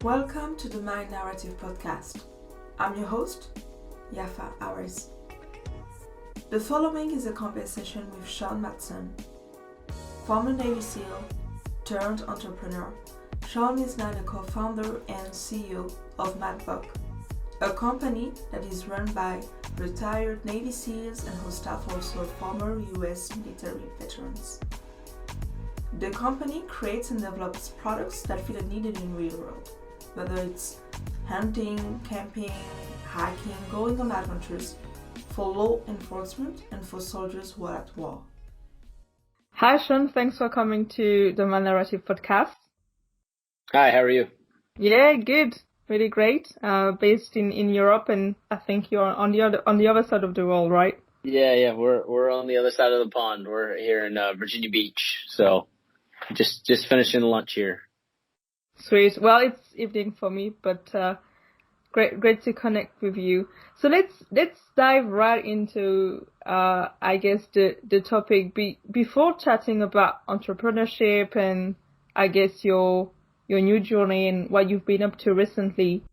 Welcome to the My Narrative podcast. I'm your host, Yafa Aris. The following is a conversation with Matson, former Navy SEAL turned entrepreneur. Sean is now the co-founder and CEO of MATBOCK, a company that is run by retired Navy SEALs and whose staff also former US military veterans. The company creates and develops products that fit a need in the real world, whether it's hunting, camping, hiking, going on adventures, for law enforcement and for soldiers who are at war. Hi Sean, thanks for coming to the My Narrative podcast. Hi, how are you? Yeah, good. Really great. Based in Europe, and I think you're on the other side of the world, right? Yeah, we're on the other side of the pond. We're here in Virginia Beach, so just finishing lunch here. Sweet. Well, it's evening for me, but great to connect with you. So let's dive right into I guess the topic. Before chatting about entrepreneurship and I guess your new journey and what you've been up to recently.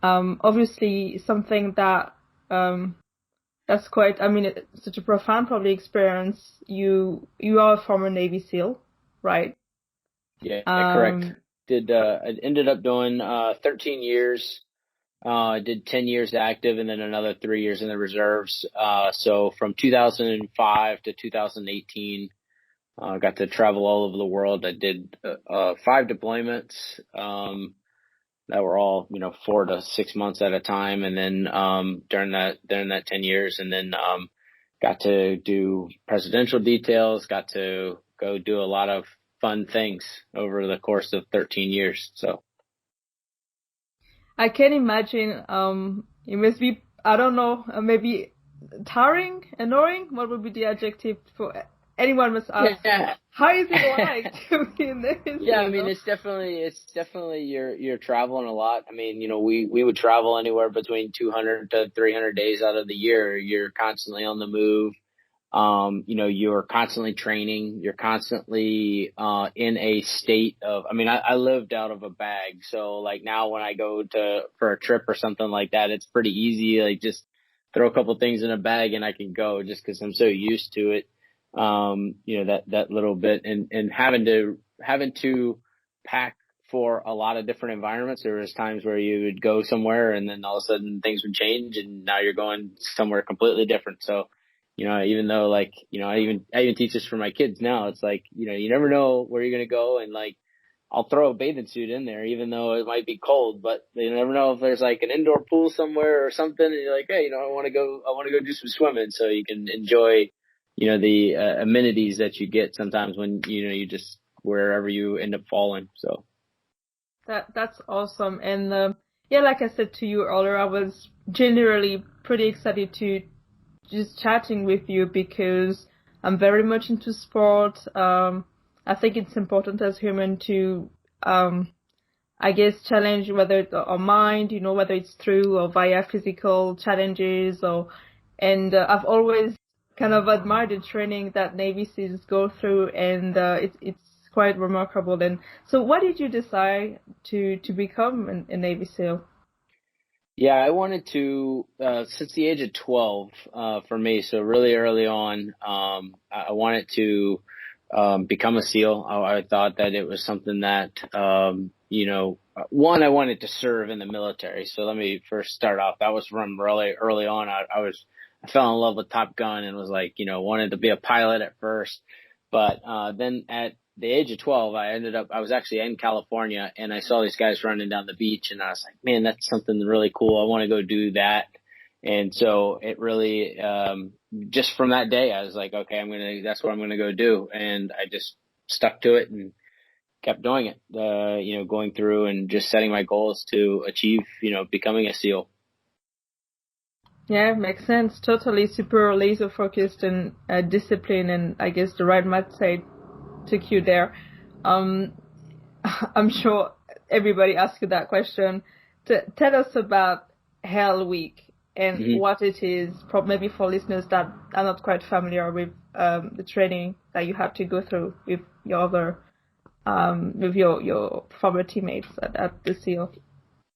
Obviously something that that's quite, it's such a profound probably experience. You are a former Navy SEAL, right? Yeah, correct. I ended up doing 13 years. I did 10 years active and then another 3 years in the reserves. So from 2005 to 2018, got to travel all over the world. I did 5 deployments that were all 4 to 6 months at a time, and then during that 10 years, and then got to do presidential details. Got to go do a lot of fun things over the course of 13 years. So I can imagine it must be, I don't know, maybe tiring, annoying. What would be the adjective for anyone must ask? Yeah. How is it like to be in this? Yeah, it's definitely you're traveling a lot. We would travel anywhere between 200 to 300 days out of the year. You're constantly on the move. You're constantly training. You're constantly in a state of, I lived out of a bag. So like now when I go for a trip or something like that, it's pretty easy. Like just throw a couple things in a bag and I can go just because I'm so used to it. That little bit and having to pack for a lot of different environments. There was times where you would go somewhere and then all of a sudden things would change and now you're going somewhere completely different. So, even though I even teach this for my kids now, it's like, you never know where you're going to go. And like, I'll throw a bathing suit in there, even though it might be cold, but you never know if there's like an indoor pool somewhere or something. And you're like, hey, I want to go do some swimming so you can enjoy the amenities that you get sometimes when, you just wherever you end up falling. So that's awesome. And like I said to you earlier, I was generally pretty excited to just chatting with you because I'm very much into sport. I think it's important as human to, I guess, challenge whether it's our mind, whether it's through or via physical challenges and I've always kind of admired the training that Navy SEALs go through, and it's quite remarkable. And so, what did you decide to become a Navy SEAL? Yeah, I wanted to since the age of 12 for me. So really early on, I wanted to become a SEAL. I thought that it was something that one, I wanted to serve in the military. So let me first start off. That was from really early on. I fell in love with Top Gun and was like, wanted to be a pilot at first. But then at the age of 12, I was actually in California and I saw these guys running down the beach and I was like, man, that's something really cool. I want to go do that. And so it really, just from that day, I was like, okay, that's what I'm going to go do. And I just stuck to it and kept doing it, going through and just setting my goals to achieve, becoming a SEAL. Yeah, makes sense. Totally super laser focused and discipline, and I guess the right mindset took you there. I'm sure everybody asked you that question. Tell us about Hell Week and what it is, maybe for listeners that are not quite familiar with the training that you have to go through with your other with your former teammates at the seal?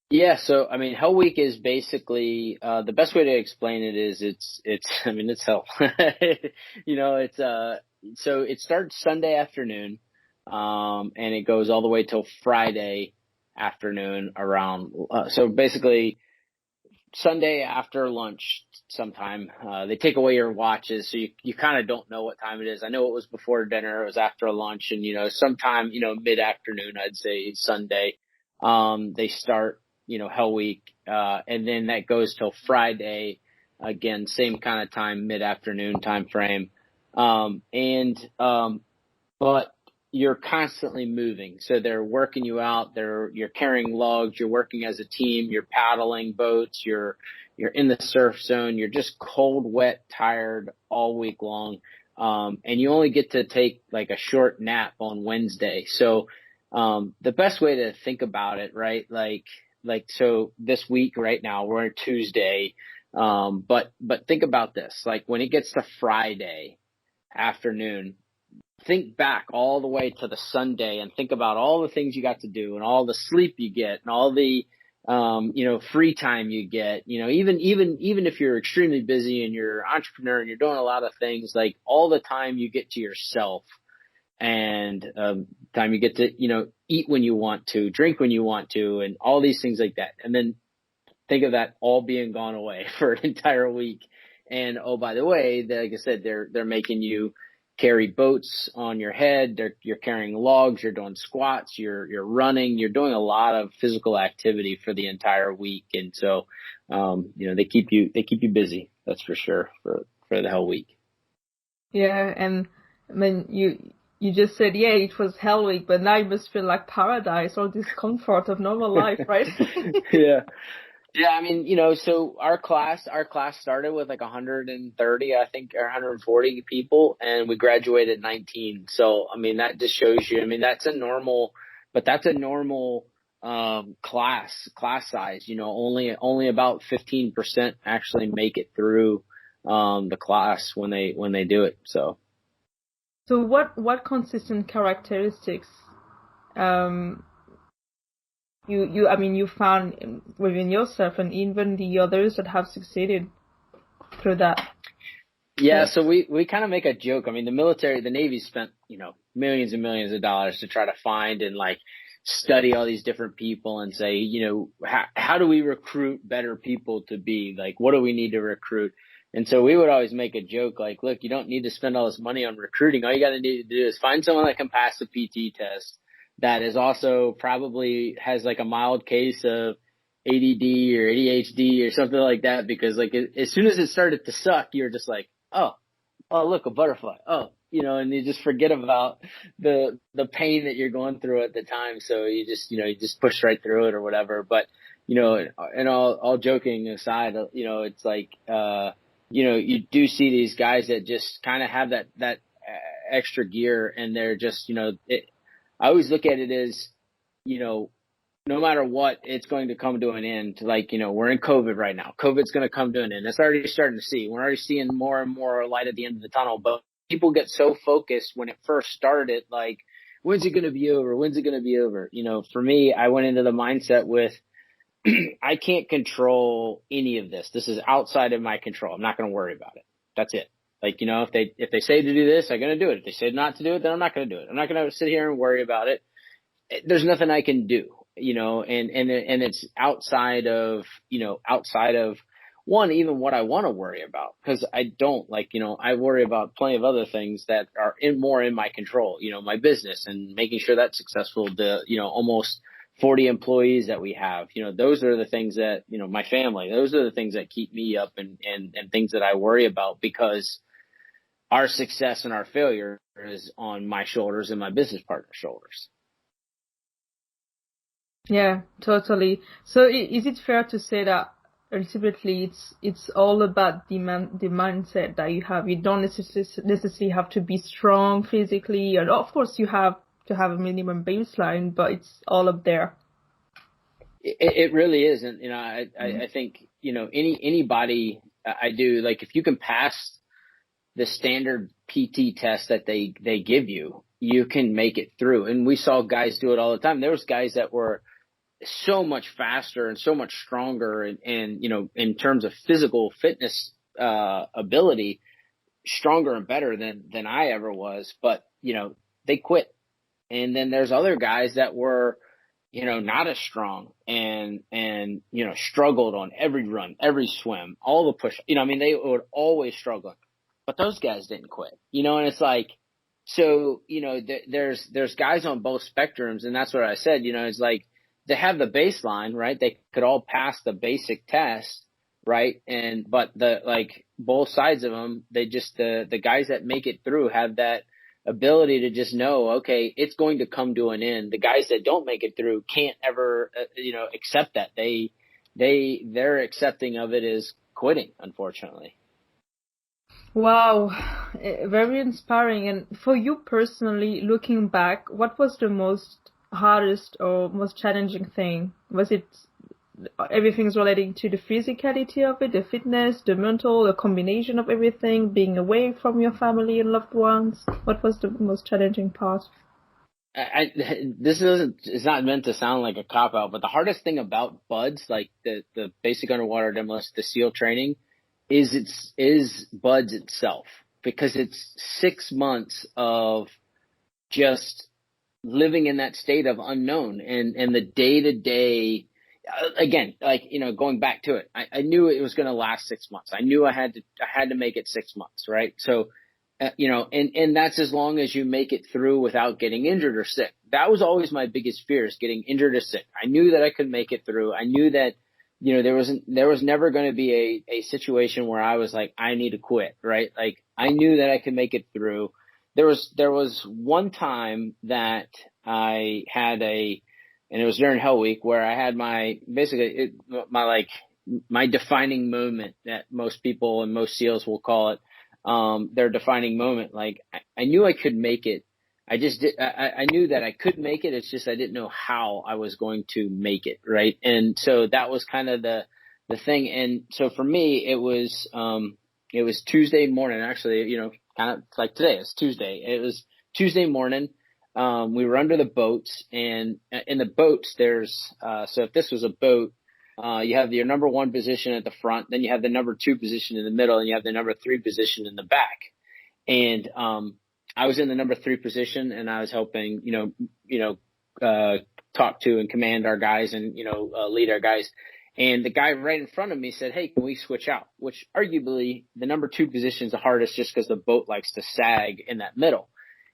Yeah, so I mean, Hell Week is basically the best way to explain it is it's I mean it's hell. It's so it starts Sunday afternoon, and it goes all the way till Friday afternoon around. So basically Sunday after lunch sometime, they take away your watches, so you kind of don't know what time it is. I know it was before dinner, it was after lunch, and sometime mid afternoon, I'd say Sunday, they start Hell Week, and then that goes till Friday, again same kind of time, mid afternoon time frame, but you're constantly moving. So they're working you out. You're carrying logs. You're working as a team. You're paddling boats. You're in the surf zone. You're just cold, wet, tired all week long. And you only get to take like a short nap on Wednesday. So, the best way to think about it, right? So this week right now, we're on Tuesday. But think about this, like when it gets to Friday afternoon, think back all the way to the Sunday and think about all the things you got to do and all the sleep you get and all the, free time you get, even if you're extremely busy and you're an entrepreneur and you're doing a lot of things, like all the time you get to yourself and, time you get to, eat when you want to, drink when you want to, and all these things like that. And then think of that all being gone away for an entire week. And, oh, by the way, like I said, they're making you carry boats on your head. You're carrying logs. You're doing squats. You're running. You're doing a lot of physical activity for the entire week. And so, they keep you busy. That's for sure for the Hell Week. Yeah. And I mean, you just said, yeah, it was Hell Week, but now you must feel like paradise, all this comfort of normal life, right? Yeah. Yeah, I mean, so our class started with like 130, I think, or 140 people, and we graduated 19. So, I mean, that just shows you, I mean, that's a normal class size, only about 15% actually make it through, the class when they do it. So what consistent characteristics, you found within yourself and even the others that have succeeded through that? Yeah, so we kind of make a joke. I mean, the Navy spent, millions and millions of dollars to try to find and like study all these different people and say, how do we recruit better people to be? Like, what do we need to recruit? And so we would always make a joke like, look, you don't need to spend all this money on recruiting. All you got to need to do is find someone that can pass the PT test, that is also probably has like a mild case of ADD or ADHD or something like that, because like as soon as it started to suck, you're just like, oh, look, a butterfly. Oh, and you just forget about the pain that you're going through at the time. So you just push right through it or whatever. But, and all joking aside, it's like, you do see these guys that just kind of have that extra gear, and they're just, I always look at it as, no matter what, it's going to come to an end. Like, we're in COVID right now. COVID's going to come to an end. That's already starting to see. We're already seeing more and more light at the end of the tunnel. But people get so focused when it first started, like, when's it going to be over? When's it going to be over? For me, I went into the mindset with, I can't control any of this. This is outside of my control. I'm not going to worry about it. That's it. Like, if they say to do this, I'm going to do it. If they say not to do it, then I'm not going to do it. I'm not going to sit here and worry about it. There's nothing I can do, and it's outside of one, even what I want to worry about, because I don't I worry about plenty of other things that are more in my control, my business and making sure that's successful. Almost 40 employees that we have, those are the things that, my family, those are the things that keep me up and things that I worry about, because our success and our failure is on my shoulders and my business partner's shoulders. Yeah, totally. So is it fair to say that ultimately it's all about the mindset that you have? You don't necessarily have to be strong physically, and of course you have to have a minimum baseline, but it's all up there. It really is. And, I think, anybody, I do, like, if you can pass the standard PT test that they give you, you can make it through. And we saw guys do it all the time. There was guys that were so much faster and so much stronger and you know, in terms of physical fitness ability, stronger and better than I ever was, but you know, they quit. And then there's other guys that were, you know, not as strong and you know, struggled on every run, every swim, all the push, you know, I mean, they were always struggling, but those guys didn't quit, you know. And it's like, so, you know, there's guys on both spectrums, and that's what I said, you know, it's like they have the baseline, right? They could all pass the basic test, right? But like both sides of them, they just, the guys that make it through have that ability to just know, okay, it's going to come to an end. The guys that don't make it through can't ever, you know, accept that. Their accepting of it is quitting, unfortunately. Wow, very inspiring. And for you personally, looking back, what was the most hardest or most challenging thing? Was it everything's relating to the physicality of it, the fitness, the mental, a combination of everything, being away from your family and loved ones? What was the most challenging part? It's not meant to sound like a cop-out, but the hardest thing about BUD/S, like the basic underwater demolition, the SEAL training, is BUD/S itself, because it's 6 months of just living in that state of unknown and the day-to-day. Again, like, you know, going back to it, I knew it was going to last 6 months. I knew I had to make it 6 months, right? So, you know, and that's as long as you make it through without getting injured or sick. That was always my biggest fear, is getting injured or sick. I knew that I could make it through. I knew that, you know, there was never going to be a situation where I was like, I need to quit, right? Like, I knew that I could make it through. There was one time that I had and it was during Hell Week, where I had my defining moment, that most people and most SEALs will call it, their defining moment. Like, I knew I could make it. I knew that I could make it. It's just, I didn't know how I was going to make it. Right. And so that was kind of the thing. And so for me, it was Tuesday morning, actually, you know, kind of like today. It's Tuesday. It was Tuesday morning. We were under the boats, and in the boats, there's, so if this was a boat, you have your number 1 position at the front, then you have the number 2 position in the middle, and you have the number 3 position in the back. And, I was in the number 3 position, and I was helping, talk to and command our guys and, lead our guys. And the guy right in front of me said, hey, can we switch out? Which arguably the number 2 position is the hardest, just because the boat likes to sag in that middle.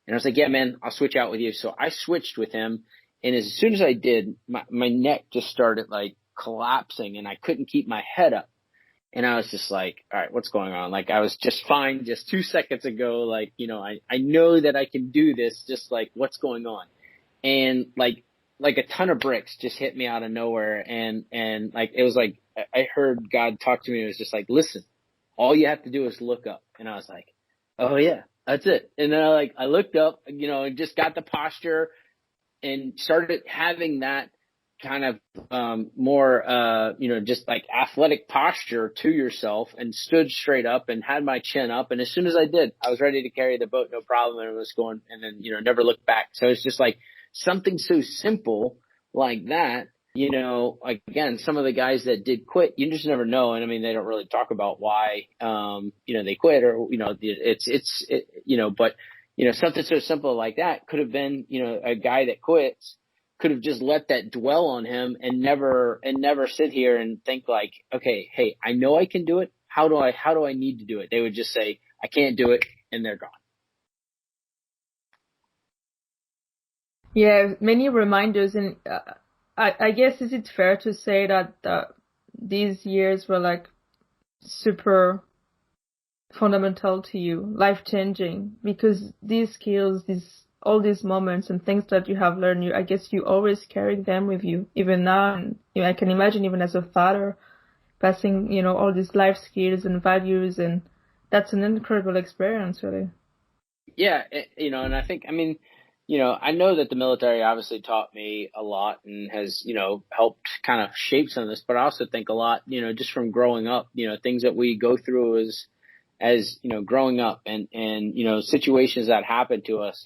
And I was like, yeah, man, I'll switch out with you. So I switched with him. And as soon as I did, my neck just started like collapsing, and I couldn't keep my head up. And I was just like, all right, what's going on? Like, I was just fine just 2 seconds ago. Like, I know that I can do this. Just like, what's going on? And like a ton of bricks just hit me out of nowhere. And like, it was like, I heard God talk to me. It was just like, listen, all you have to do is look up. And I was like, oh yeah, that's it. And then I looked up, and just got the posture and started having that kind of more, just like athletic posture to yourself, and stood straight up and had my chin up. And as soon as I did, I was ready to carry the boat, no problem. And it was going, and then, never looked back. So it's just like something so simple like that, again, some of the guys that did quit, you just never know. And I mean, they don't really talk about why, they quit, or, but, something so simple like that could have been, a guy that quits could have just let that dwell on him and never sit here and think like, okay, hey, I know I can do it. How do I need to do it? They would just say, I can't do it, and they're gone. Yeah, many reminders. And I guess, is it fair to say that these years were like super fundamental to you, life-changing, because these skills, all these moments and things that you have learned, I guess you always carry them with you, even now. And I can imagine, even as a father, passing, all these life skills and values, and that's an incredible experience, really. Yeah, and I think, I know that the military obviously taught me a lot and has, helped kind of shape some of this, but I also think a lot, just from growing up, things that we go through as, growing up and, situations that happened to us,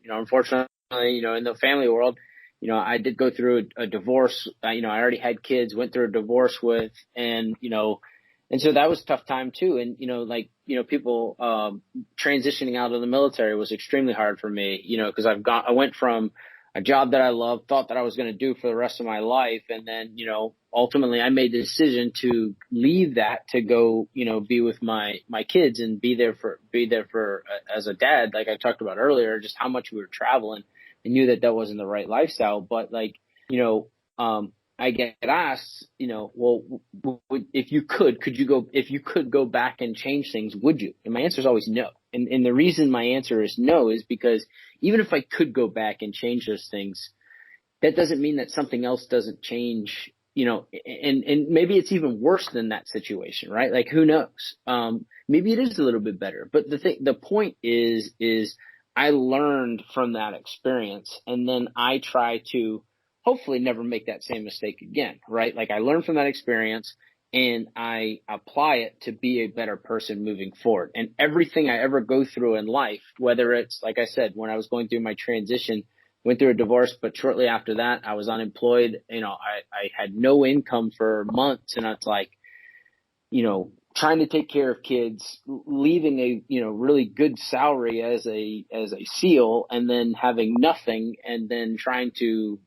unfortunately, in the family world, I did go through a divorce. I already had kids, went through a divorce with, and so that was a tough time too. And, people, transitioning out of the military was extremely hard for me, cause I went from a job that I loved, thought that I was going to do for the rest of my life. And then, ultimately I made the decision to leave that to go, be with my kids and be there for as a dad, like I talked about earlier, just how much we were traveling. I knew that wasn't the right lifestyle, but I get asked, well, if you could go back and change things, would you? And my answer is always no. And the reason my answer is no is because even if I could go back and change those things, that doesn't mean that something else doesn't change, and maybe it's even worse than that situation, right? Like, who knows? Maybe it is a little bit better, but the point is I learned from that experience, and then I try to hopefully never make that same mistake again, right? Like, I learned from that experience and I apply it to be a better person moving forward. And everything I ever go through in life, whether it's, like I said, when I was going through my transition, went through a divorce, but shortly after that, I was unemployed. I had no income for months, and it's like, trying to take care of kids, leaving a, really good salary as a SEAL, and then having nothing, and then trying to,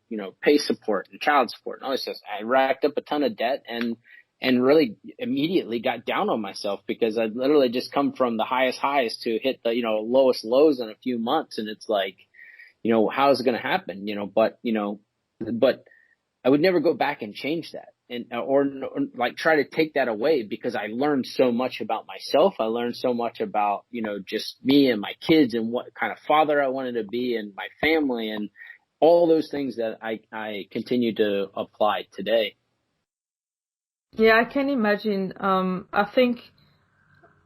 pay support and child support. And all this stuff. I racked up a ton of debt and really immediately got down on myself because I'd literally just come from the highest highs to hit the, lowest lows in a few months. And it's like, how is it going to happen? But I would never go back and change that. And, or like try to take that away, because I learned so much about myself. I learned so much about, just me and my kids and what kind of father I wanted to be and my family and all those things that I continue to apply today. Yeah, I can imagine. I think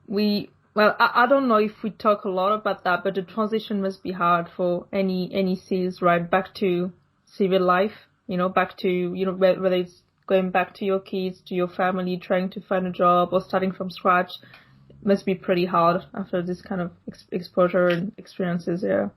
I don't know if we talk a lot about that, but the transition must be hard for any SEALs, right? Back to civil life, back to, whether it's going back to your kids, to your family, trying to find a job or starting from scratch. Must be pretty hard after this kind of exposure and experiences. Yeah.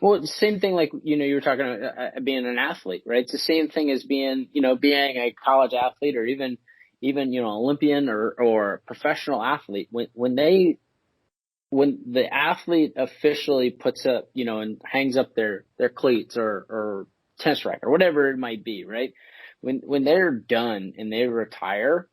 Well, it's the same thing, like, you were talking about being an athlete, right? It's the same thing as being, being a college athlete or even, Olympian or professional athlete. When the athlete officially puts up, and hangs up their cleats or tennis racket or whatever it might be, right? When they're done and they retire,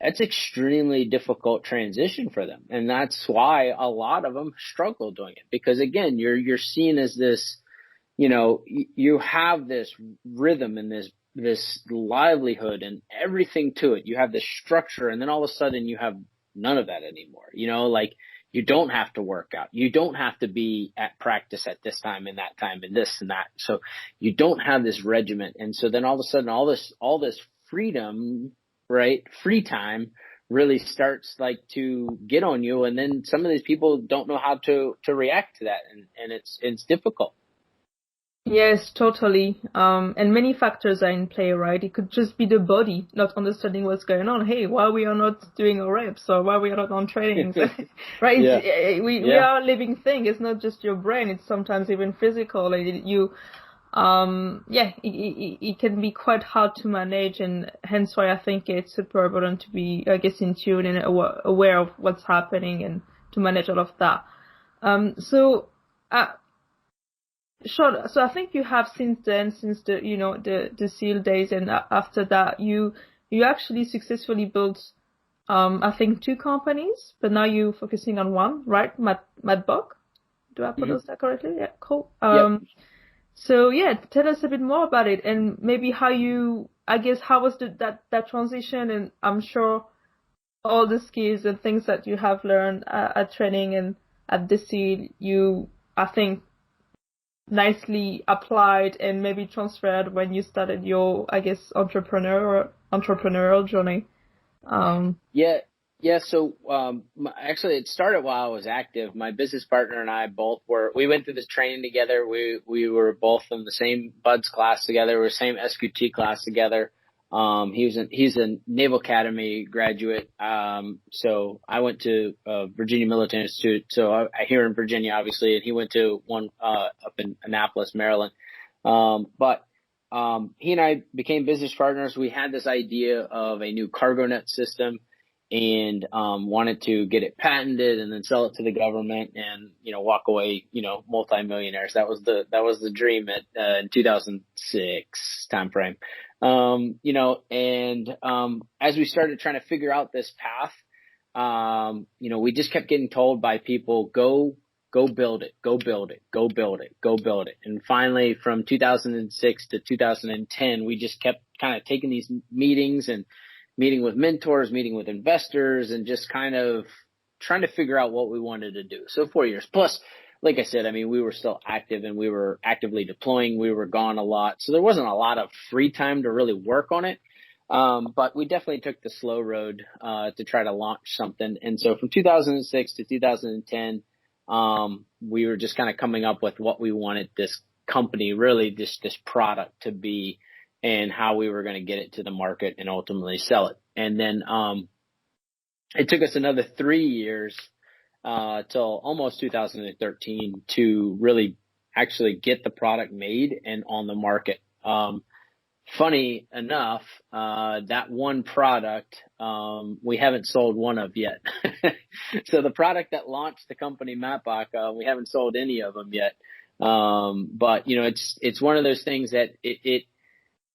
that's extremely difficult transition for them. And that's why a lot of them struggle doing it, because again, you're seen as this, you have this rhythm and this livelihood and everything to it. You have this structure, and then all of a sudden you have none of that anymore. Like, you don't have to work out. You don't have to be at practice at this time and that time and this and that. So you don't have this regiment. And so then all of a sudden all this freedom, right? Free time really starts like to get on you. And then some of these people don't know how to react to that. And it's difficult. Yes, totally. And many factors are in play, right? It could just be the body not understanding what's going on. Hey, why we are not doing our reps, or why we are not on trainings, right? Yeah. We are a living thing. It's not just your brain. It's sometimes even physical. Like it can be quite hard to manage, and hence why I think it's super important to be, I guess, in tune and aware of what's happening and to manage all of that. Sure. So I think you have since the SEAL days, and after that, you actually successfully built, I think 2 companies, but now you're focusing on one, right? MATBOCK. Do I pronounce that correctly? Yeah, cool. Yep. So yeah, tell us a bit more about it, and maybe how was that transition, and I'm sure all the skills and things that you have learned at training and at the SEAL, you, I think, nicely applied and maybe transferred when you started your, I guess, entrepreneurial journey. So actually it started while I was active. My business partner and I we went through this training together. We were both in the same BUDS class together. We were same SQT class together. He's a Naval Academy graduate. So I went to Virginia Military Institute. So I here in Virginia, obviously, and he went to one up in Annapolis, Maryland. But he and I became business partners. We had this idea of a new cargo net system, and wanted to get it patented and then sell it to the government and, walk away, multimillionaires. That was the dream in 2006 timeframe. As we started trying to figure out this path, we just kept getting told by people, go build it, go build it, go build it, go build it. And finally, from 2006 to 2010, we just kept kind of taking these meetings and meeting with mentors, meeting with investors, and just kind of trying to figure out what we wanted to do. So 4 years plus, like I said, I mean, we were still active and we were actively deploying. We were gone a lot. So there wasn't a lot of free time to really work on it. But we definitely took the slow road, to try to launch something. And so from 2006 to 2010, we were just kind of coming up with what we wanted this company, really this product to be, and how we were going to get it to the market and ultimately sell it. And then it took us another 3 years till almost 2013 to really actually get the product made and on the market. Funny enough, that one product we haven't sold one of yet. So the product that launched the company MATBOCK, we haven't sold any of them yet. But it's one of those things that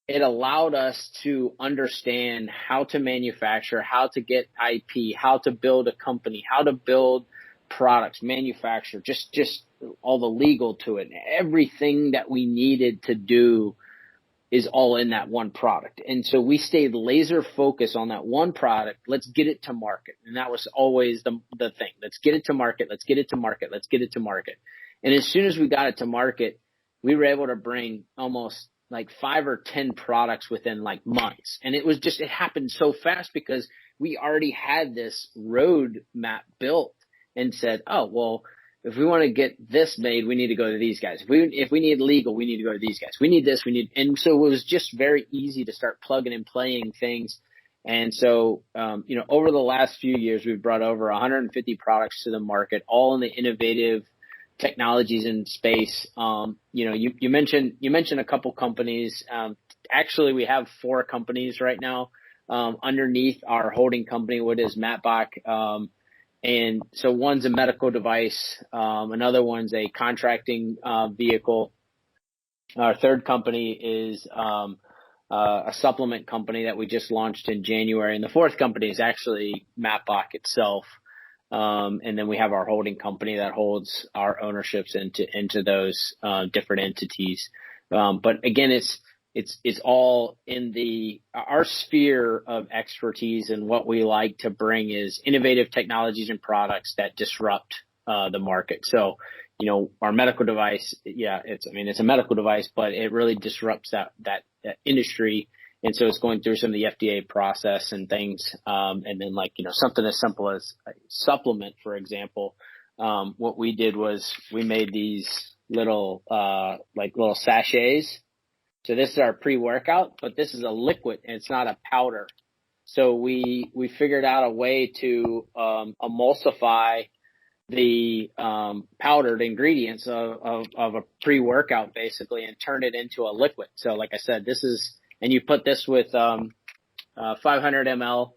it allowed us to understand how to manufacture, how to get IP, how to build a company, how to build products, manufacture, just all the legal to it. Everything that we needed to do is all in that one product. And so we stayed laser focused on that one product. Let's get it to market. And that was always the thing. Let's get it to market. Let's get it to market. Let's get it to market. And as soon as we got it to market, we were able to bring almost like 5 or 10 products within like months. And it happened so fast because we already had this roadmap built and said, oh, well, if we want to get this made, we need to go to these guys. If we need legal, we need to go to these guys. We need this, and so it was just very easy to start plugging and playing things. And so, over the last few years, we've brought over 150 products to the market, all in the innovative technologies in space. You mentioned a couple companies. Actually, we have 4 companies right now underneath our holding company, what is MATBOCK. And so one's a medical device, another one's a contracting vehicle. Our third company is a supplement company that we just launched in January, and the fourth company is actually MATBOCK itself. And then we have our holding company that holds our ownerships into those different entities. But again, it's all in our sphere of expertise, and what we like to bring is innovative technologies and products that disrupt the market. So, our medical device, it's a medical device, but it really disrupts that industry. And so it's going through some of the FDA process and things. And then something as simple as a supplement, for example. What we did was we made these little sachets. So this is our pre-workout, but this is a liquid and it's not a powder. So we figured out a way to emulsify the powdered ingredients of a pre-workout basically, and turn it into a liquid. So like I said, and you put this with 500 ml,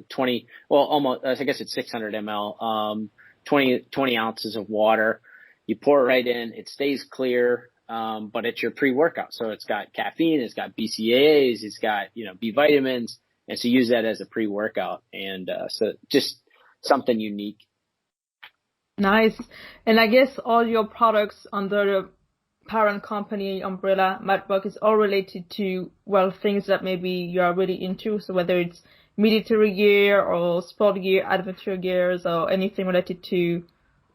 20, well, almost, I guess it's 600 ml, 20 ounces of water. You pour it right in, it stays clear. But it's your pre-workout. So it's got caffeine, it's got BCAAs, it's got, B vitamins. And so use that as a pre-workout. And, so just something unique. Nice. And I guess all your products under the parent company umbrella, MATBOCK, is all related to, things that maybe you are really into. So whether it's military gear or sport gear, adventure gears, or anything related to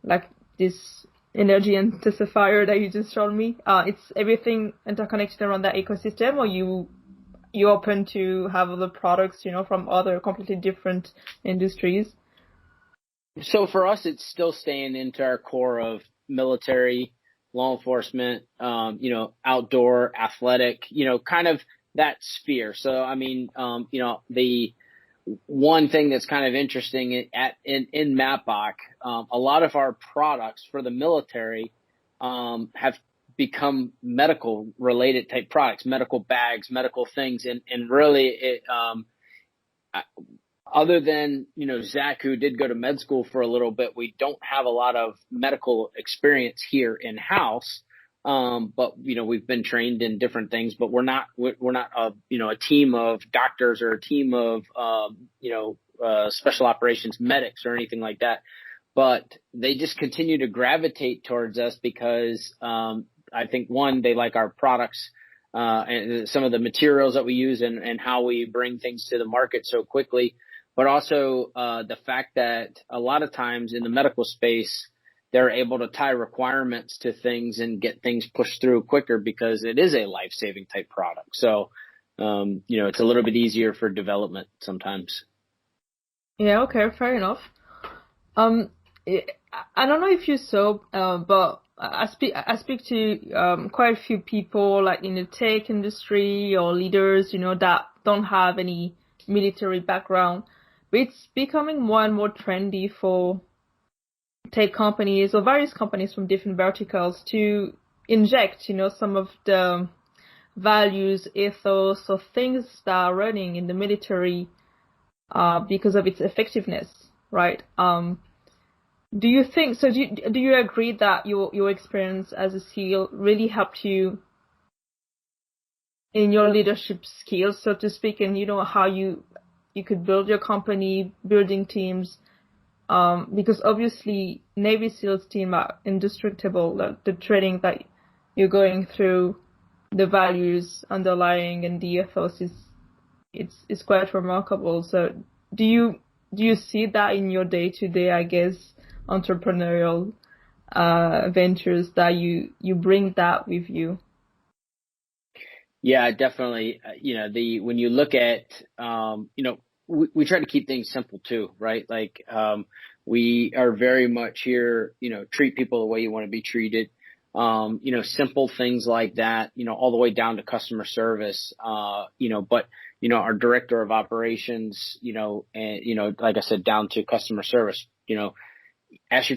like this energy intensifier that you just showed me. It's everything interconnected around that ecosystem, or you open to have other products, from other completely different industries? So for us, it's still staying into our core of military, law enforcement, outdoor, athletic, kind of that sphere. So, I mean, the one thing that's kind of interesting in MATBOCK, a lot of our products for the military have become medical related type products, medical bags, medical things. And really other than, Zach, who did go to med school for a little bit, we don't have a lot of medical experience here in house. But we've been trained in different things, but we're not a team of doctors or a team of special operations medics or anything like that. But they just continue to gravitate towards us because I think, one, they like our products and some of the materials that we use and how we bring things to the market so quickly, but also the fact that a lot of times in the medical space, they're able to tie requirements to things and get things pushed through quicker because it is a life-saving type product. So, it's a little bit easier for development sometimes. Yeah, okay, fair enough. I don't know if you saw, but I speak to quite a few people like in the tech industry or leaders, that don't have any military background. But it's becoming more and more trendy for tech companies or various companies from different verticals to inject, some of the values, ethos, or things that are running in the military because of its effectiveness, right? Do you think so? Do you agree that your experience as a SEAL really helped you in your leadership skills, so to speak, and how you could build your company, building teams? Because obviously Navy SEALs team are indestructible. The training that you're going through, the values underlying and the ethos is quite remarkable. So do you see that in your day-to-day, I guess, entrepreneurial ventures, that you bring that with you? Yeah, definitely. When you look at, we try to keep things simple too, right? Like, we are very much here, treat people the way you want to be treated. Simple things like that, all the way down to customer service, but, our director of operations, and, like I said, down to customer service, ask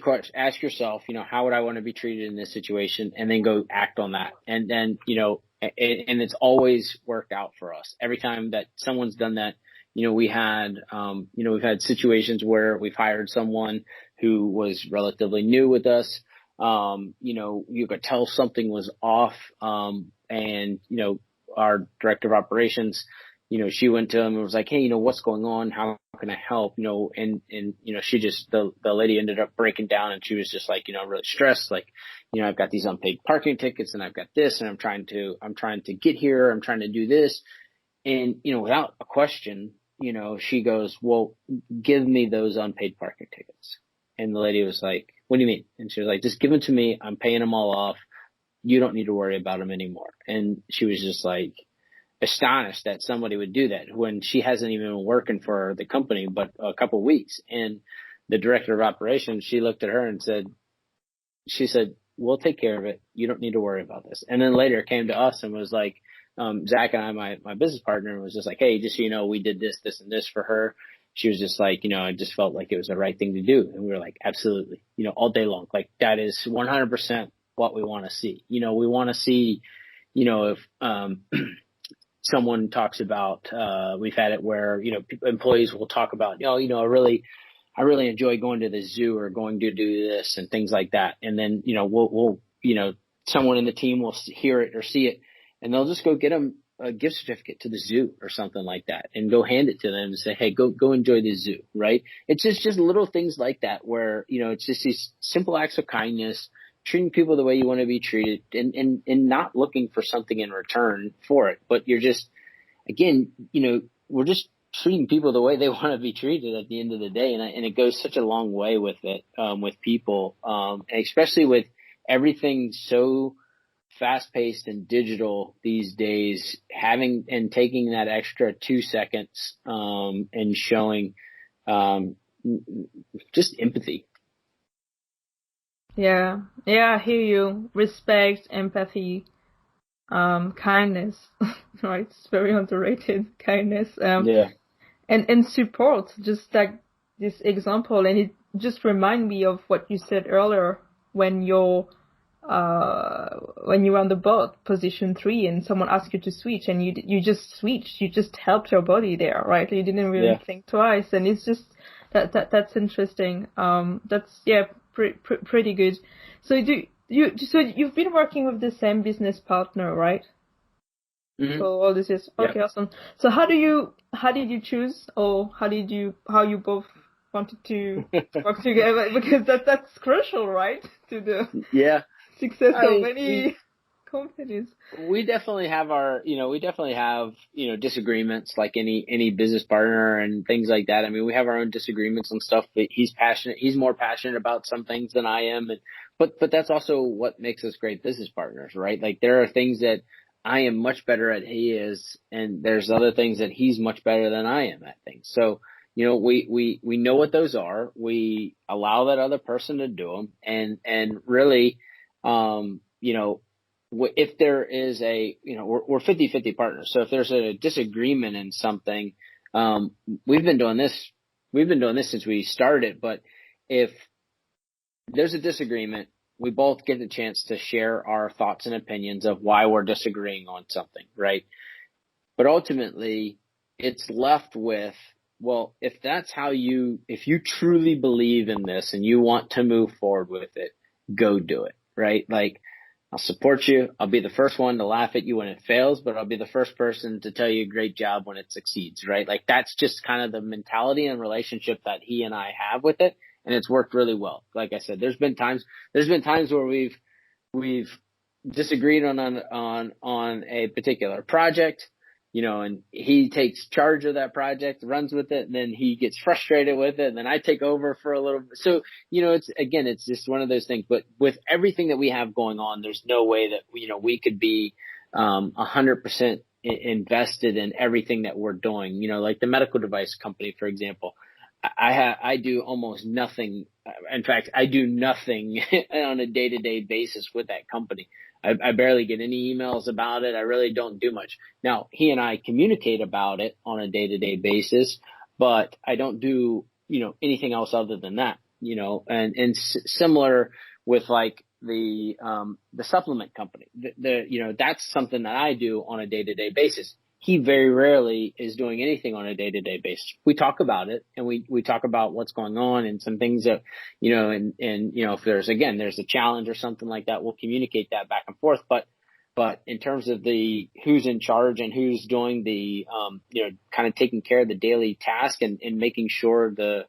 yourself, how would I want to be treated in this situation, and then go act on that. And then, and it's always worked out for us. Every time that someone's done that, we've had situations where we've hired someone who was relatively new with us. You could tell something was off. And, our director of operations, she went to him and was like, hey, what's going on? How can I help? And the lady ended up breaking down, and she was just like, really stressed. Like, I've got these unpaid parking tickets, and I've got this, and I'm trying to get here. I'm trying to do this. And, without a question, she goes, well, give me those unpaid parking tickets. And the lady was like, what do you mean? And she was like, just give them to me. I'm paying them all off. You don't need to worry about them anymore. And she was just like astonished that somebody would do that when she hasn't even been working for the company but a couple of weeks. And the director of operations, she looked at her and said, we'll take care of it. You don't need to worry about this. And then later came to us and was like, Zach and I, my business partner, was just like, hey, just so you know, we did this, this, and this for her. She was just like, I just felt like it was the right thing to do. And we were like, absolutely, all day long. Like, that is 100% what we want to see. We want to see, if someone talks about, we've had it where, employees will talk about, I really enjoy going to the zoo or going to do this and things like that. And then, we'll someone in the team will hear it or see it, and they'll just go get them a gift certificate to the zoo or something like that, and go hand it to them and say, hey, go enjoy the zoo. Right. It's just little things like that where, it's just these simple acts of kindness, treating people the way you want to be treated, and not looking for something in return for it. But you're just, again, we're just treating people the way they want to be treated at the end of the day. And it goes such a long way with it, with people, and especially with everything so fast paced and digital these days, having and taking that extra 2 seconds, and showing, just empathy. Yeah, I hear you. Respect, empathy. kindness, right? It's very underrated, kindness. Yeah. And support, just like this example, and it just remind me of what you said earlier when you're on the boat, position 3, and someone asks you to switch, and you just switched, you just helped your body there, right? You didn't really think twice, and it's just that's interesting. That's pretty good. So you've been working with the same business partner, right? Mm-hmm. For all this years. Okay, awesome. So how did you choose, or how you both wanted to work together? Because that's crucial, right? To the success of any companies. We definitely have disagreements like any business partner and things like that. I mean, we have our own disagreements on stuff, but he's more passionate about some things than I am. But that's also what makes us great business partners, right? Like there are things that I am much better at he is, and there's other things that he's much better than I am at things. So, we know what those are. We allow that other person to do them, and really, if there is we're 50-50 partners. So if there's a disagreement in something, we've been doing this since we started, but if there's a disagreement, we both get the chance to share our thoughts and opinions of why we're disagreeing on something, right? But ultimately, it's left with, well, if you truly believe in this and you want to move forward with it, go do it, right? Like, I'll support you. I'll be the first one to laugh at you when it fails, but I'll be the first person to tell you great job when it succeeds, right? Like that's just kind of the mentality and relationship that he and I have with it. And it's worked really well. Like I said, there's been times where we've disagreed on a particular project, and he takes charge of that project, runs with it, and then he gets frustrated with it, and then I take over for a little bit. So, it's just one of those things. But with everything that we have going on, there's no way that we could be 100% invested in everything that we're doing. Like the medical device company, for example. I do almost nothing. In fact, I do nothing on a day-to-day basis with that company. I barely get any emails about it. I really don't do much. Now, he and I communicate about it on a day-to-day basis, but I don't do, anything else other than that, and similar with like the supplement company, that's something that I do on a day-to-day basis. He very rarely is doing anything on a day-to-day basis. We talk about it, and we talk about what's going on and some things that, if there's a challenge or something like that, we'll communicate that back and forth. But in terms of the who's in charge and who's doing the, kind of taking care of the daily task and making sure the,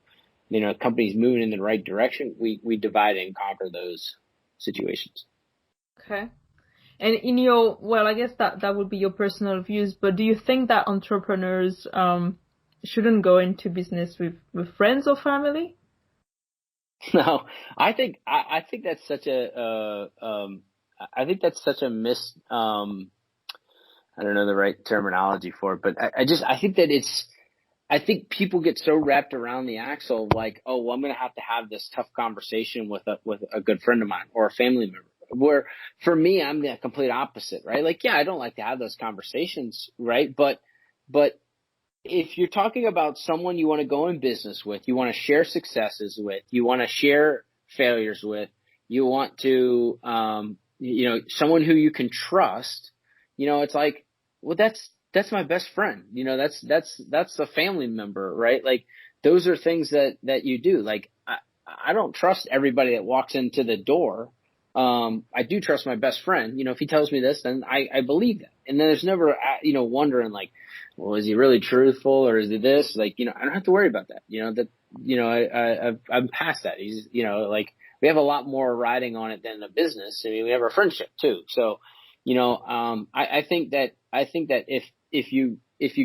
company's moving in the right direction, we divide and conquer those situations. Okay. And I guess that would be your personal views, but do you think that entrepreneurs shouldn't go into business with friends or family? No, I think that's such a I don't know the right terminology for it, but I think people get so wrapped around the axle, like, oh, well, I'm going to have this tough conversation with a good friend of mine or a family member. Where for me, I'm the complete opposite, right? Like, yeah, I don't like to have those conversations, right? But if you're talking about someone you want to go in business with, you want to share successes with, you want to share failures with, you want to, someone who you can trust, it's like, well, that's my best friend. That's a family member, right? Like those are things that you do. Like I don't trust everybody that walks into the door. I do trust my best friend. If he tells me this, then I believe that. And then there's never, wondering like, well, is he really truthful or is it this? Like, I don't have to worry about that. I'm past that. He's, like we have a lot more riding on it than a business. I mean, we have our friendship too. So, I think that if you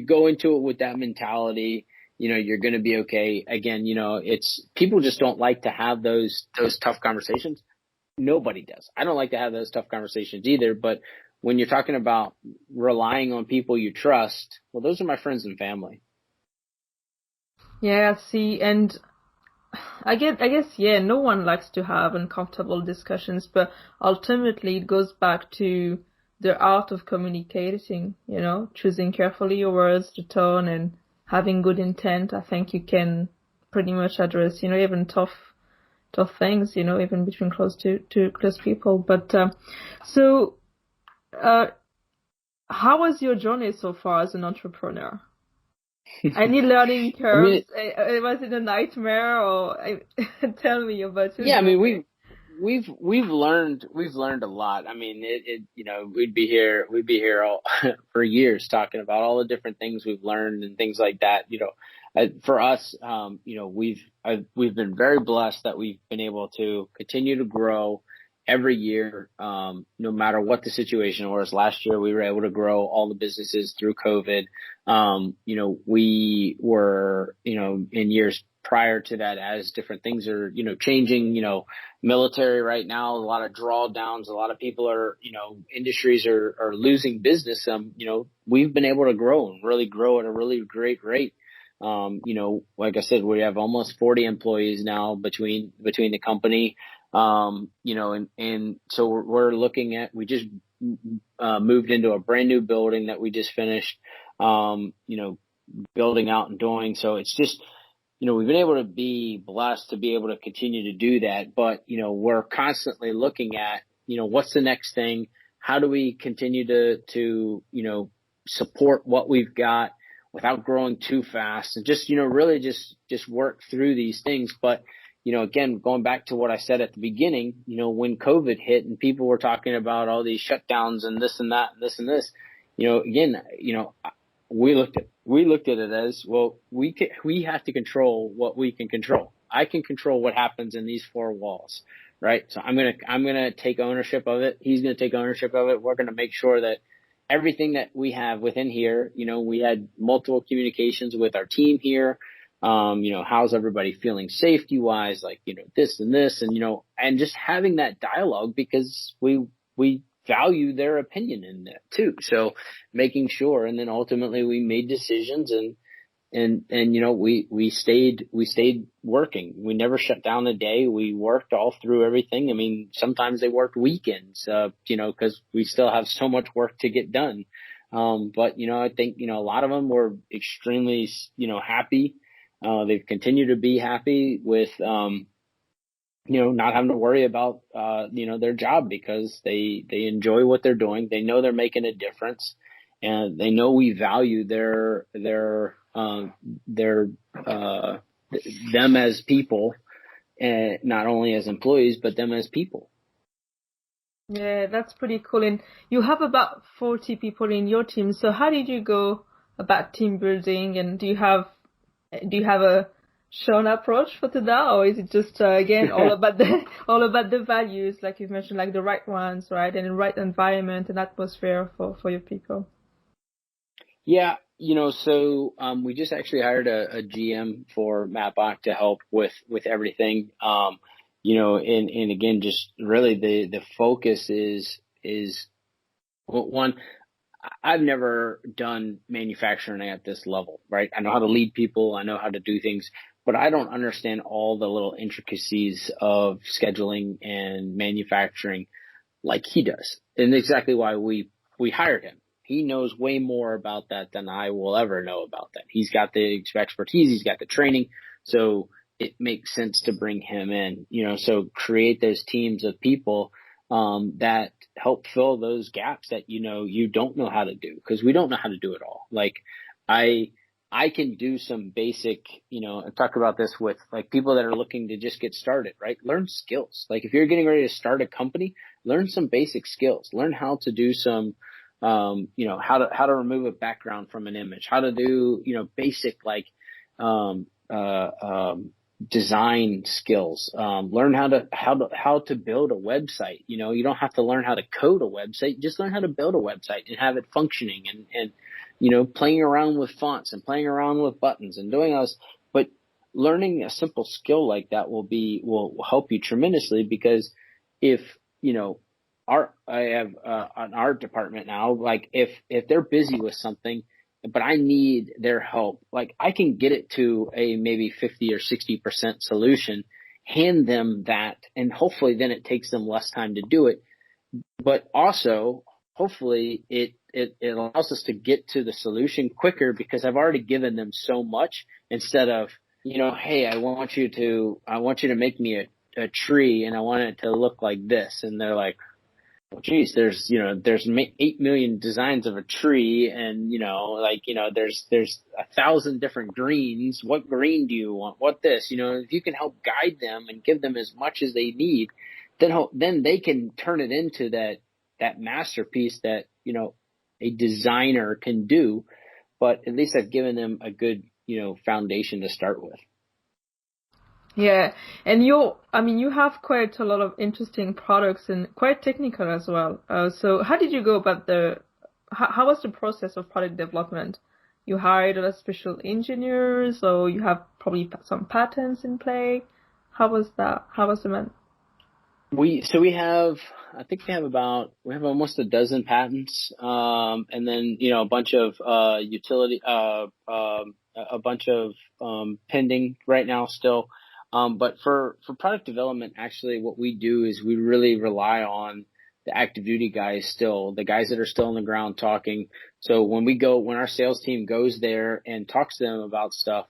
go into it with that mentality, you're going to be okay. Again, it's people just don't like to have those tough conversations. Nobody does. I don't like to have those tough conversations either. But when you're talking about relying on people you trust, well, those are my friends and family. Yeah, see, and I guess, no one likes to have uncomfortable discussions, but ultimately it goes back to the art of communicating, choosing carefully your words, the tone, and having good intent. I think you can pretty much address, even tough things, even between close people. But how was your journey so far as an entrepreneur? Any learning curves? Was it a nightmare, or tell me about it? Yeah, I mean, we've learned a lot. I mean, we'd be here all for years talking about all the different things we've learned and things like that. For us, we've been very blessed that we've been able to continue to grow every year, no matter what the situation was. Last year, we were able to grow all the businesses through COVID. We were, in years prior to that, as different things are, changing, military right now, a lot of drawdowns, a lot of people are, industries are losing business. We've been able to grow and really grow at a really great rate. Like I said, we have almost 40 employees now between the company. And so we're looking at, we just moved into a brand new building that we just finished, building out and doing. So it's just, we've been able to be blessed to be able to continue to do that. But, we're constantly looking at, what's the next thing? How do we continue to support what we've got without growing too fast, and just, really just work through these things. But, again, going back to what I said at the beginning, when COVID hit and people were talking about all these shutdowns and this and that and this and this, again, we looked at it as, well, we have to control what we can control. I can control what happens in these four walls, right? So I'm going to take ownership of it. He's going to take ownership of it. We're going to make sure that everything that we have within here, we had multiple communications with our team here. How's everybody feeling safety wise, like, this and this, and just having that dialogue, because we value their opinion in that too. So making sure, and then ultimately we made decisions and we stayed working. We never shut down a day. We worked all through everything. I mean, sometimes they worked weekends, cause we still have so much work to get done. But I think, a lot of them were extremely, happy. They've continued to be happy with, not having to worry about, their job, because they enjoy what they're doing. They know they're making a difference, and they know we value them as people, and not only as employees, but them as people. Yeah, that's pretty cool. And you have about 40 people in your team. So how did you go about team building, and do you have a shown approach for that, or is it just again all about the values, like you've mentioned, like the right ones, right, and the right environment and atmosphere for your people? Yeah, so we just actually hired a GM for MATBOCK to help with everything. And again, just really the focus is one. I've never done manufacturing at this level, right? I know how to lead people. I know how to do things, but I don't understand all the little intricacies of scheduling and manufacturing like he does. And exactly why we hired him. He knows way more about that than I will ever know about that. He's got the expertise. He's got the training. So it makes sense to bring him in, so create those teams of people that help fill those gaps that, you don't know how to do, because we don't know how to do it all. Like I can do some basic, and talk about this with like people that are looking to just get started, right? Learn skills. Like if you're getting ready to start a company, learn some basic skills, learn how to do some, how to remove a background from an image, how to do, basic, like, design skills, learn how to build a website. You don't have to learn how to code a website, just learn how to build a website and have it functioning, and playing around with fonts and playing around with buttons and doing us. But learning a simple skill like that will help you tremendously, because if, I have an art department now, like if they're busy with something, but I need their help, like I can get it to a maybe 50 or 60% solution, hand them that, and hopefully then it takes them less time to do it. But also hopefully it allows us to get to the solution quicker because I've already given them so much instead of, hey, I want you to make me a tree and I want it to look like this. And they're like, well, geez, there's 8 million designs of a tree and, there's 1,000 different greens. What green do you want? What this, if you can help guide them and give them as much as they need, then they can turn it into that masterpiece that, a designer can do. But at least I've given them a good, foundation to start with. Yeah, and you have quite a lot of interesting products and quite technical as well. So how did you go about how was the process of product development? You hired a special engineers, or you have probably some patents in play? How was that? How was the man? We have almost a dozen patents, and then, a bunch of, a bunch of, pending right now still. But for product development, actually what we do is we really rely on the active duty guys still, the guys that are still on the ground talking. So when our sales team goes there and talks to them about stuff,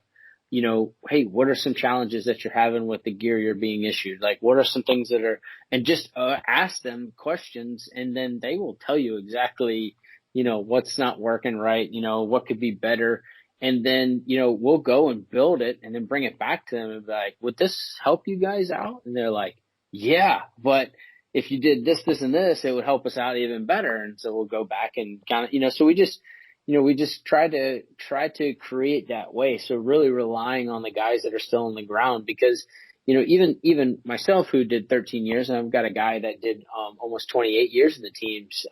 hey, what are some challenges that you're having with the gear you're being issued? Like, what are some things and just ask them questions, and then they will tell you exactly, what's not working right, what could be better. And then, we'll go and build it and then bring it back to them and be like, would this help you guys out? And they're like, yeah, but if you did this, this, and this, it would help us out even better. And so we'll go back and kind of, so we just try to create that way. So really relying on the guys that are still on the ground, because, even myself, who did 13 years, and I've got a guy that did almost 28 years in the teams,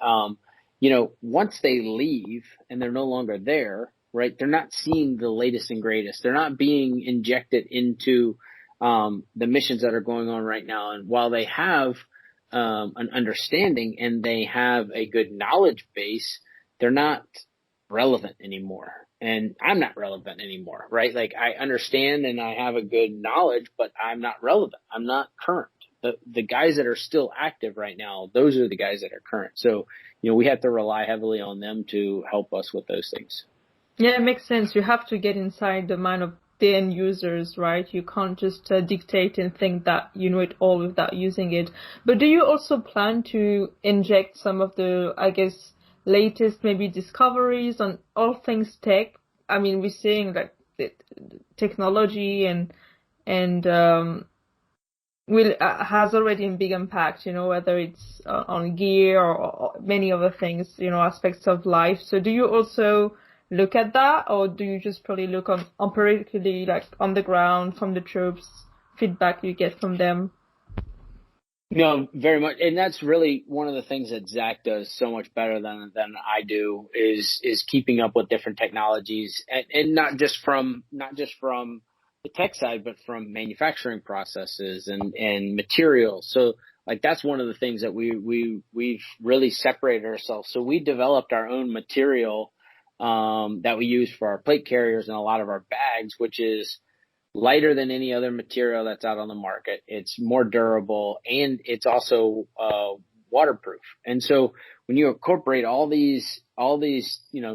once they leave and they're no longer there, right, they're not seeing the latest and greatest. They're not being injected into the missions that are going on right now. And while they have an understanding and they have a good knowledge base, they're not relevant anymore. And I'm not relevant anymore, right? Like, I understand and I have a good knowledge, but I'm not relevant. I'm not current. The guys that are still active right now, those are the guys that are current. So, we have to rely heavily on them to help us with those things. Yeah, it makes sense. You have to get inside the mind of the end users, right? You can't just dictate and think that you know it all without using it. But do you also plan to inject some of the, I guess, latest maybe discoveries on all things tech? I mean, we're seeing like the technology and has already a big impact, whether it's on gear or many other things, aspects of life. So do you also look at that, or do you just probably look on operationally, like on the ground from the troops, feedback you get from them? No, very much. And that's really one of the things that Zach does so much better than I do is keeping up with different technologies, and not just from the tech side, but from manufacturing processes and materials. So like, that's one of the things that we've really separated ourselves. So we developed our own material that we use for our plate carriers and a lot of our bags, which is lighter than any other material that's out on the market. It's more durable, and it's also waterproof. And so when you incorporate all these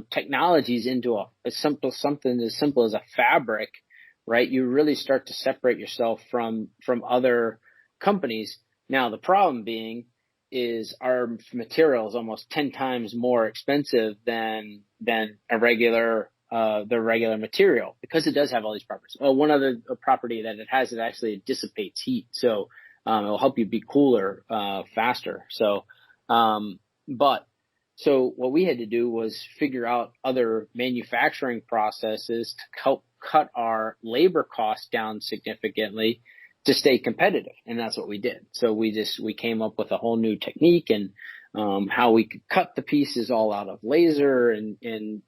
technologies into something as simple as a fabric, right, you really start to separate yourself from other companies. Now, the problem being is our material is almost 10 times more expensive than the regular material, because it does have all these properties. Well, one other property that it has, it dissipates heat. So, it'll help you be cooler, faster. So what we had to do was figure out other manufacturing processes to help cut our labor costs down significantly to stay competitive. And that's what we did. So we came up with a whole new technique and how we could cut the pieces all out of laser and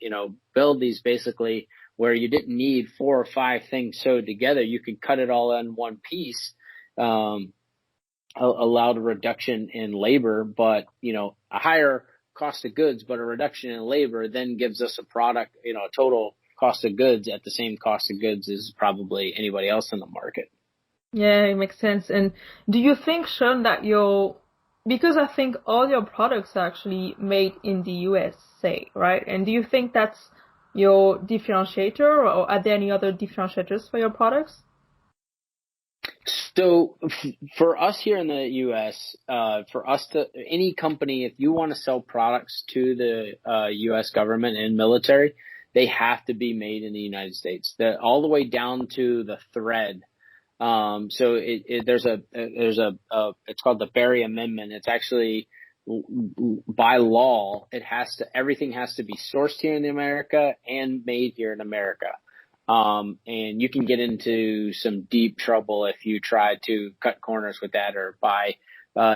build these basically where you didn't need 4 or 5 things sewed together. You could cut it all in one piece, allowed a reduction in labor, but a higher cost of goods, but a reduction in labor then gives us a product, a total cost of goods at the same cost of goods as probably anybody else in the market. Yeah, it makes sense. And do you think, Sean, that because I think all your products are actually made in the USA, right? And do you think that's your differentiator, or are there any other differentiators for your products? So for us here in the U.S., any company, if you want to sell products to the U.S. government and military, they have to be made in the United States, all the way down to the thread. So there's it's called the Berry Amendment. It's actually by law, everything has to be sourced here in America and made here in America. And you can get into some deep trouble if you try to cut corners with that or buy,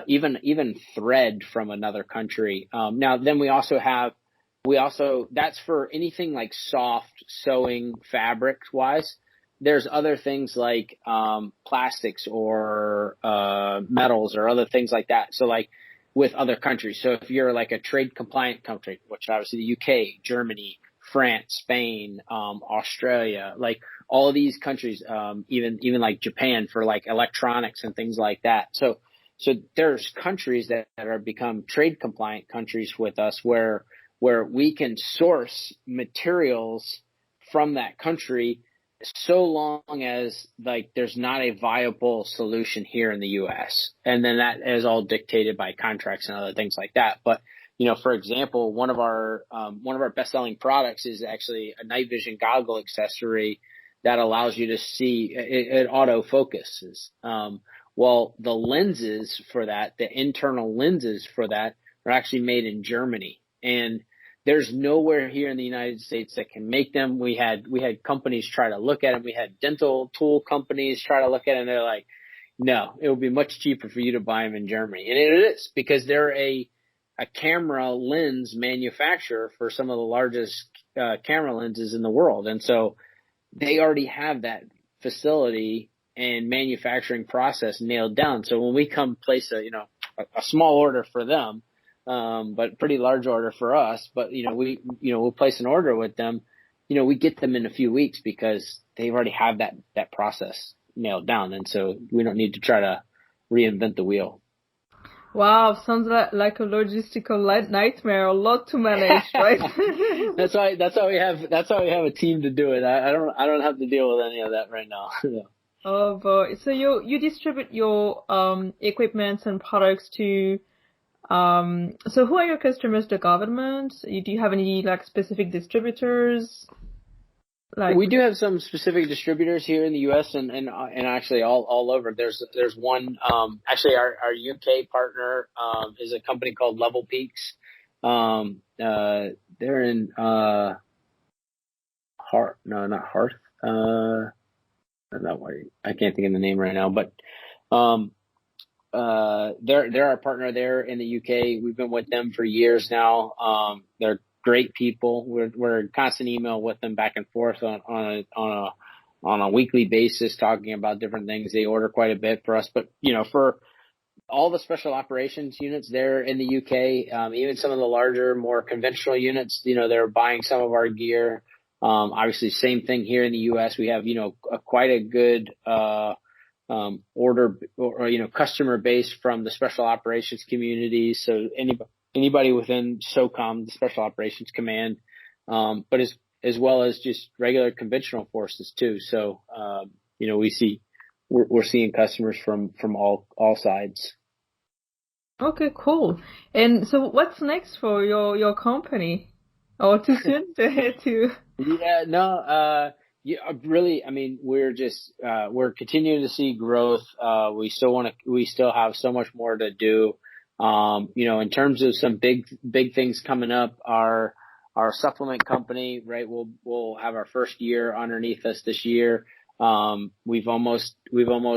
even thread from another country. Now then that's for anything like soft sewing fabrics wise. There's other things like, plastics or, metals or other things like that. So like with other countries. So if you're like a trade compliant country, which obviously the UK, Germany, France, Spain, Australia, like all of these countries, even like Japan for like electronics and things like that. So there's countries that are become trade compliant countries with us where we can source materials from that country so long as like there's not a viable solution here in the US. And then that is all dictated by contracts and other things like that. But for example, one of our best-selling products is actually a night vision goggle accessory that allows you to see it auto focuses. Well, the lenses for that, the internal lenses for that are actually made in Germany, and there's nowhere here in the United States that can make them. We had companies try to look at them. We had dental tool companies try to look at it, and they're like, no, it would be much cheaper for you to buy them in Germany. And it is, because they're a camera lens manufacturer for some of the largest camera lenses in the world. And so they already have that facility and manufacturing process nailed down. So when we come place a small order for them, but pretty large order for us, but we'll place an order with them, we get them in a few weeks because they already have that process nailed down. And so we don't need to try to reinvent the wheel. Wow, sounds like a logistical nightmare, a lot to manage, right? That's why we have a team to do it. I don't have to deal with any of that right now. Yeah. Oh boy. So you distribute your equipment and products to so who are your customers? The government? Do you have any like specific distributors? We do have some specific distributors here in the U.S. and actually all over. There's one, actually our UK partner, is a company called Level Peaks. They're in, not Hearth. I can't think of the name right now, but, they're our partner there in the UK. We've been with them for years now. They're great people. We're in constant email with them back and forth on a weekly basis, talking about different things. They order quite a bit for us, but for all the special operations units there in the UK, even some of the larger, more conventional units, they're buying some of our gear. Obviously same thing here in the US. We have, quite a good, order or, customer base from the special operations community. So anybody within SOCOM, the Special Operations Command, but as well as just regular conventional forces too. So, we're seeing customers from all sides. Okay, cool. And so what's next for your company? Or too soon to? Yeah, no, really, we're continuing to see growth. We still have so much more to do. In terms of some big things coming up, our supplement company, right? We'll have our first year underneath us this year. We've almost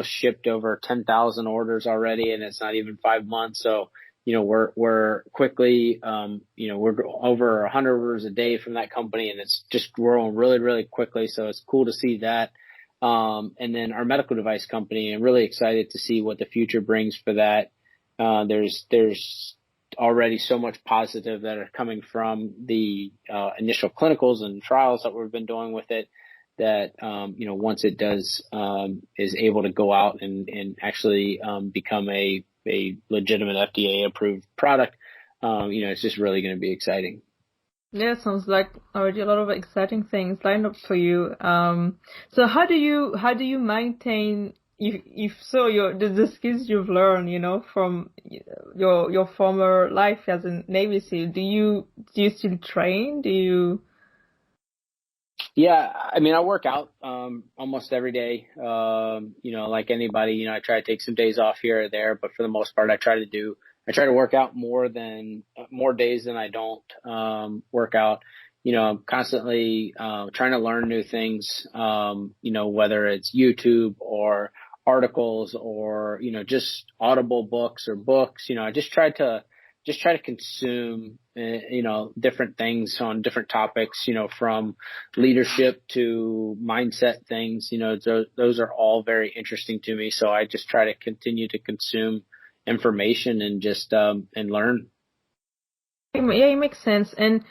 shipped over 10,000 orders already, and it's not even 5 months. So, we're quickly, we're over 100 orders a day from that company, and it's just growing really, really quickly. So it's cool to see that. And then our medical device company, I'm really excited to see what the future brings for that. There's already so much positive that are coming from the initial clinicals and trials that we've been doing with it, that once it does is able to go out and actually become a a legitimate FDA approved product, it's just really going to be exciting. Yeah, sounds like already a lot of exciting things lined up for you. So how do you maintain the skills you've learned, from your former life as a Navy SEAL? Do you still train? Yeah, I mean, I work out almost every day. Like anybody, I try to take some days off here or there, but for the most part, I try to work out more days than I don't work out. I'm constantly trying to learn new things, whether it's YouTube or articles or, just audible books or books. I just try to consume, different things on different topics, from leadership to mindset things. Those are all very interesting to me. So I just try to continue to consume information and just and learn. Yeah, it makes sense. And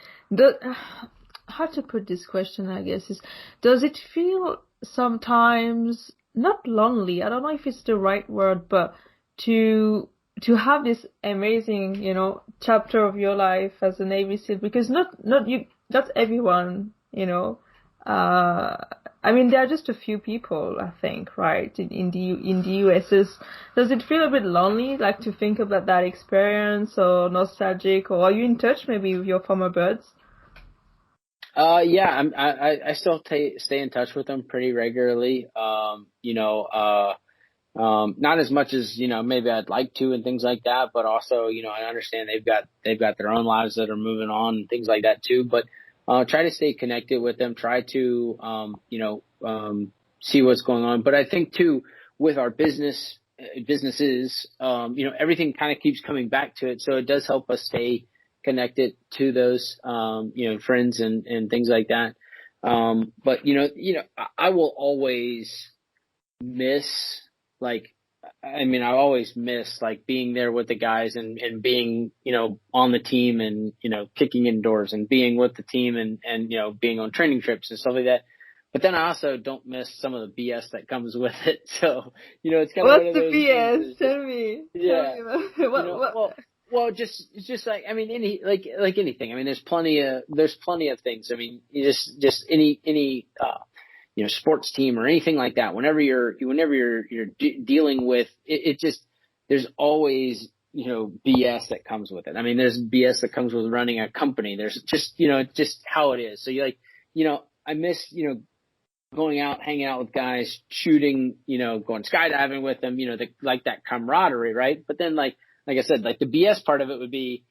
how to put this question, I guess, is, does it feel sometimes not lonely? I don't know if it's the right word, but to have this amazing, chapter of your life as a Navy SEAL, because not everyone, I mean, there are just a few people, I think, right, in the US. Does it feel a bit lonely, like, to think about that experience, or nostalgic, or are you in touch maybe with your former buds? Yeah, I still stay in touch with them pretty regularly. Not as much as, maybe I'd like to and things like that, but also, I understand they've got their own lives that are moving on and things like that too. But try to stay connected with them, try to, see what's going on. But I think too, with our businesses, everything kind of keeps coming back to it. So it does help us stay connected to those, friends and things like that. But, I will always miss, I always miss being there with the guys and being, on the team and, kicking indoors and being with the team and, being on training trips and stuff like that. But then I also don't miss some of the BS that comes with it. So, it's kind of one of those. What's the BS? Tell me. Yeah. What? Well, just like, I mean, anything. I mean, there's plenty of things. I mean, just any sports team or anything like that. Whenever you're dealing with it, just, there's always, BS that comes with it. I mean, there's BS that comes with running a company. There's just, just how it is. So I miss, going out, hanging out with guys, shooting, going skydiving with them, that camaraderie, right? But then like I said, the BS part of it would be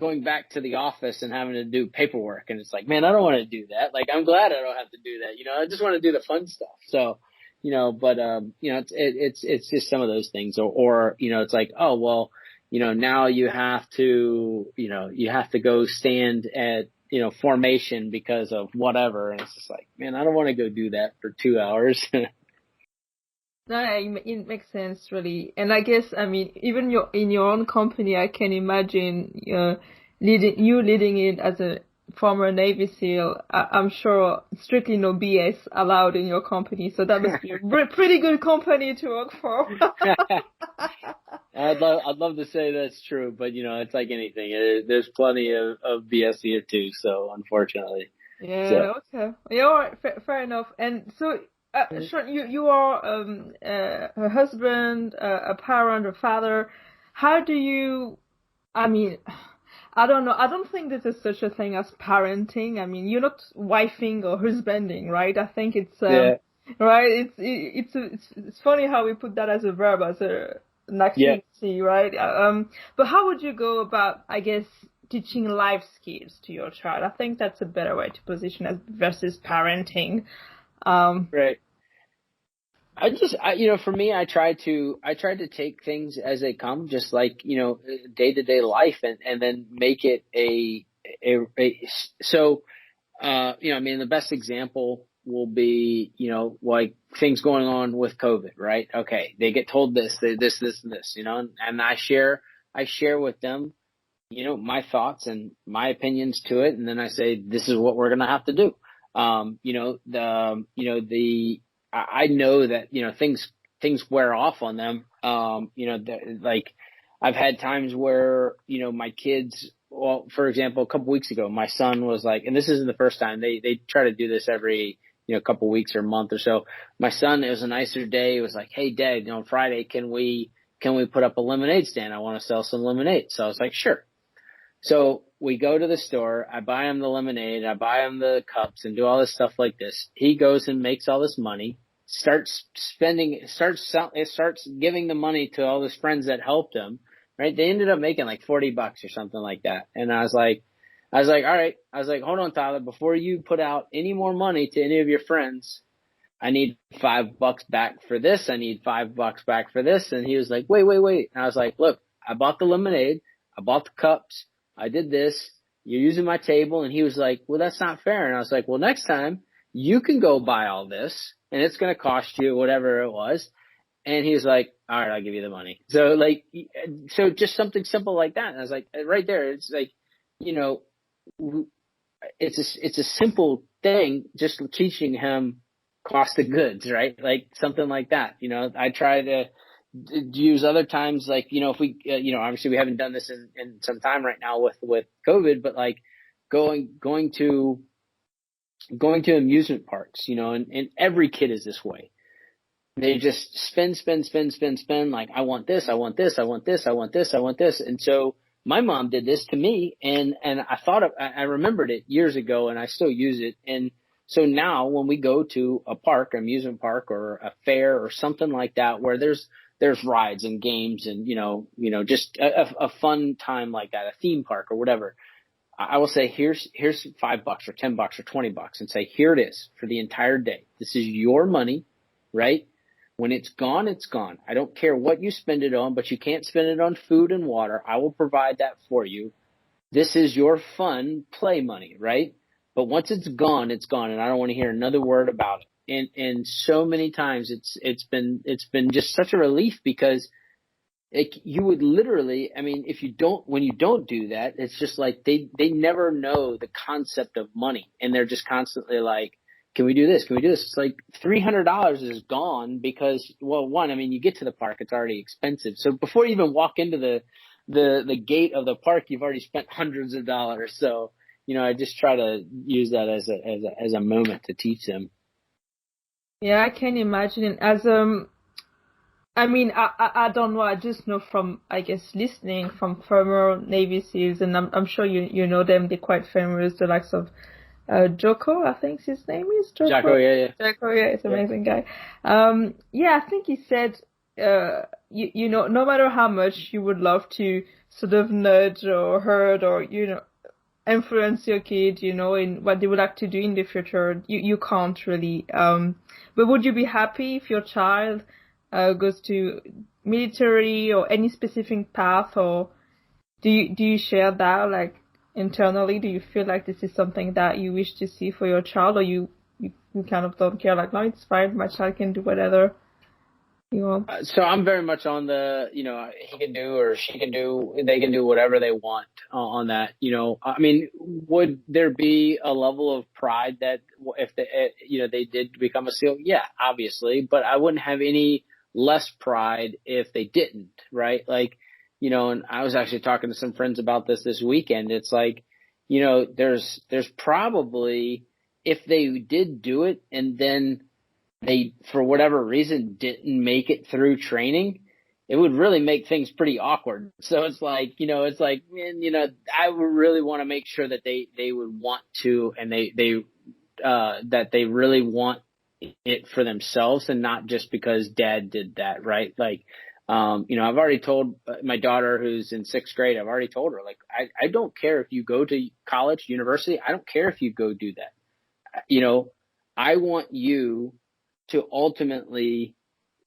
going back to the office and having to do paperwork. And it's like, man, I don't want to do that. I'm glad I don't have to do that. I just want to do the fun stuff. So, it's just some of those things or, it's like, oh, well, now you have to go stand at, formation because of whatever. And it's just like, man, I don't want to go do that for 2 hours. No, it makes sense, really. And I guess, I mean, even in your own company, I can imagine leading it as a former Navy SEAL. I'm sure strictly no BS allowed in your company, so that must be a pretty good company to work for. I'd love to say that's true, but it's like anything. There's plenty of BS here too. So unfortunately. Yeah. So. Okay. Yeah. All right. Fair enough. And so. Sean, you are a husband, a parent, a father. How do you? I mean, I don't know. I don't think there's such a thing as parenting. I mean, you're not wifing or husbanding, right? I think it's right. It's funny how we put that as a verb, as an activity, right? But how would you go about, I guess, teaching life skills to your child? I think that's a better way to position it versus parenting. Right. For me, I try to take things as they come, just like, day to day life and then make it I mean, the best example will be, like things going on with COVID, right? Okay. They get told this, and this, and I share with them, my thoughts and my opinions to it. And then I say, this is what we're going to have to do. I know that, things wear off on them. I've had times where, my kids, well, for example, a couple weeks ago, my son was like, and this isn't the first time, they try to do this every, couple weeks or a month or so. My son, it was a nicer day. He was like, hey, Dad, on Friday, can we put up a lemonade stand? I want to sell some lemonade. So I was like, sure. So we go to the store. I buy him the lemonade. I buy him the cups and do all this stuff like this. He goes and makes all this money, starts giving the money to all his friends that helped him. Right? They ended up making like $40 or something like that. And I was like, all right. I was like, hold on, Tyler, before you put out any more money to any of your friends, I need $5 back for this. I need $5 back for this. And he was like, wait. And I was like, look, I bought the lemonade. I bought the cups. I did this. You're using my table. And he was like, well, that's not fair. And I was like, well, next time you can go buy all this and it's going to cost you whatever it was. And he was like, all right, I'll give you the money. So just something simple like that. And I was like, right there, it's like, it's a simple thing, just teaching him cost of goods, right? Like something like that. I try to use other times, like, if we, obviously we haven't done this in some time right now with COVID, but like going to amusement parks, and every kid is this way. They just spend. Like, I want this, I want this, I want this, I want this, I want this. And so my mom did this to me, and I remembered it years ago, and I still use it. And so now when we go to a park, amusement park or a fair or something like that, where there's rides and games and, just a fun time like that, a theme park or whatever, I will say, here's $5 or $10 or $20 and say, here it is for the entire day. This is your money, right? When it's gone, it's gone. I don't care what you spend it on, but you can't spend it on food and water. I will provide that for you. This is your fun play money, right? But once it's gone, and I don't want to hear another word about it. And so many times it's been just such a relief, because you would literally, I mean, when you don't do that, it's just like they never know the concept of money, and they're just constantly like, can we do this? Can we do this? It's like $300 is gone because, well, one, I mean, you get to the park, it's already expensive. So before you even walk into the gate of the park, you've already spent hundreds of dollars. So, I just try to use that as a moment to teach them. Yeah, I can imagine. I mean, I don't know. I just know from, I guess, listening from former Navy SEALs, and I'm sure you know them. They're quite famous. The likes of Joko, I think his name is Joko, yeah. Joko, yeah, he's an amazing guy. I think he said, no matter how much you would love to sort of nudge or hurt or, influence your kid, in what they would like to do in the future, you can't really. But would you be happy if your child goes to military or any specific path, or do you share that, like, internally? Do you feel like this is something that you wish to see for your child, or you kind of don't care, like, no, it's fine, my child can do whatever you want? So I'm very much on the, he can do or she can do, they can do whatever they want on that. I mean, would there be a level of pride that if they did become a SEAL? Yeah, obviously, but I wouldn't have any less pride if they didn't, right? Like, and I was actually talking to some friends about this weekend. It's like, there's probably, if they did do it and then they, for whatever reason, didn't make it through training, it would really make things pretty awkward. So it's like, man, I would really want to make sure that they would want to, and that they really want it for themselves and not just because dad did that, right? Like, I've already told my daughter, who's in 6th grade, I've already told her, like, I don't care if you go to college, university. I don't care if you go do that. I want you to ultimately,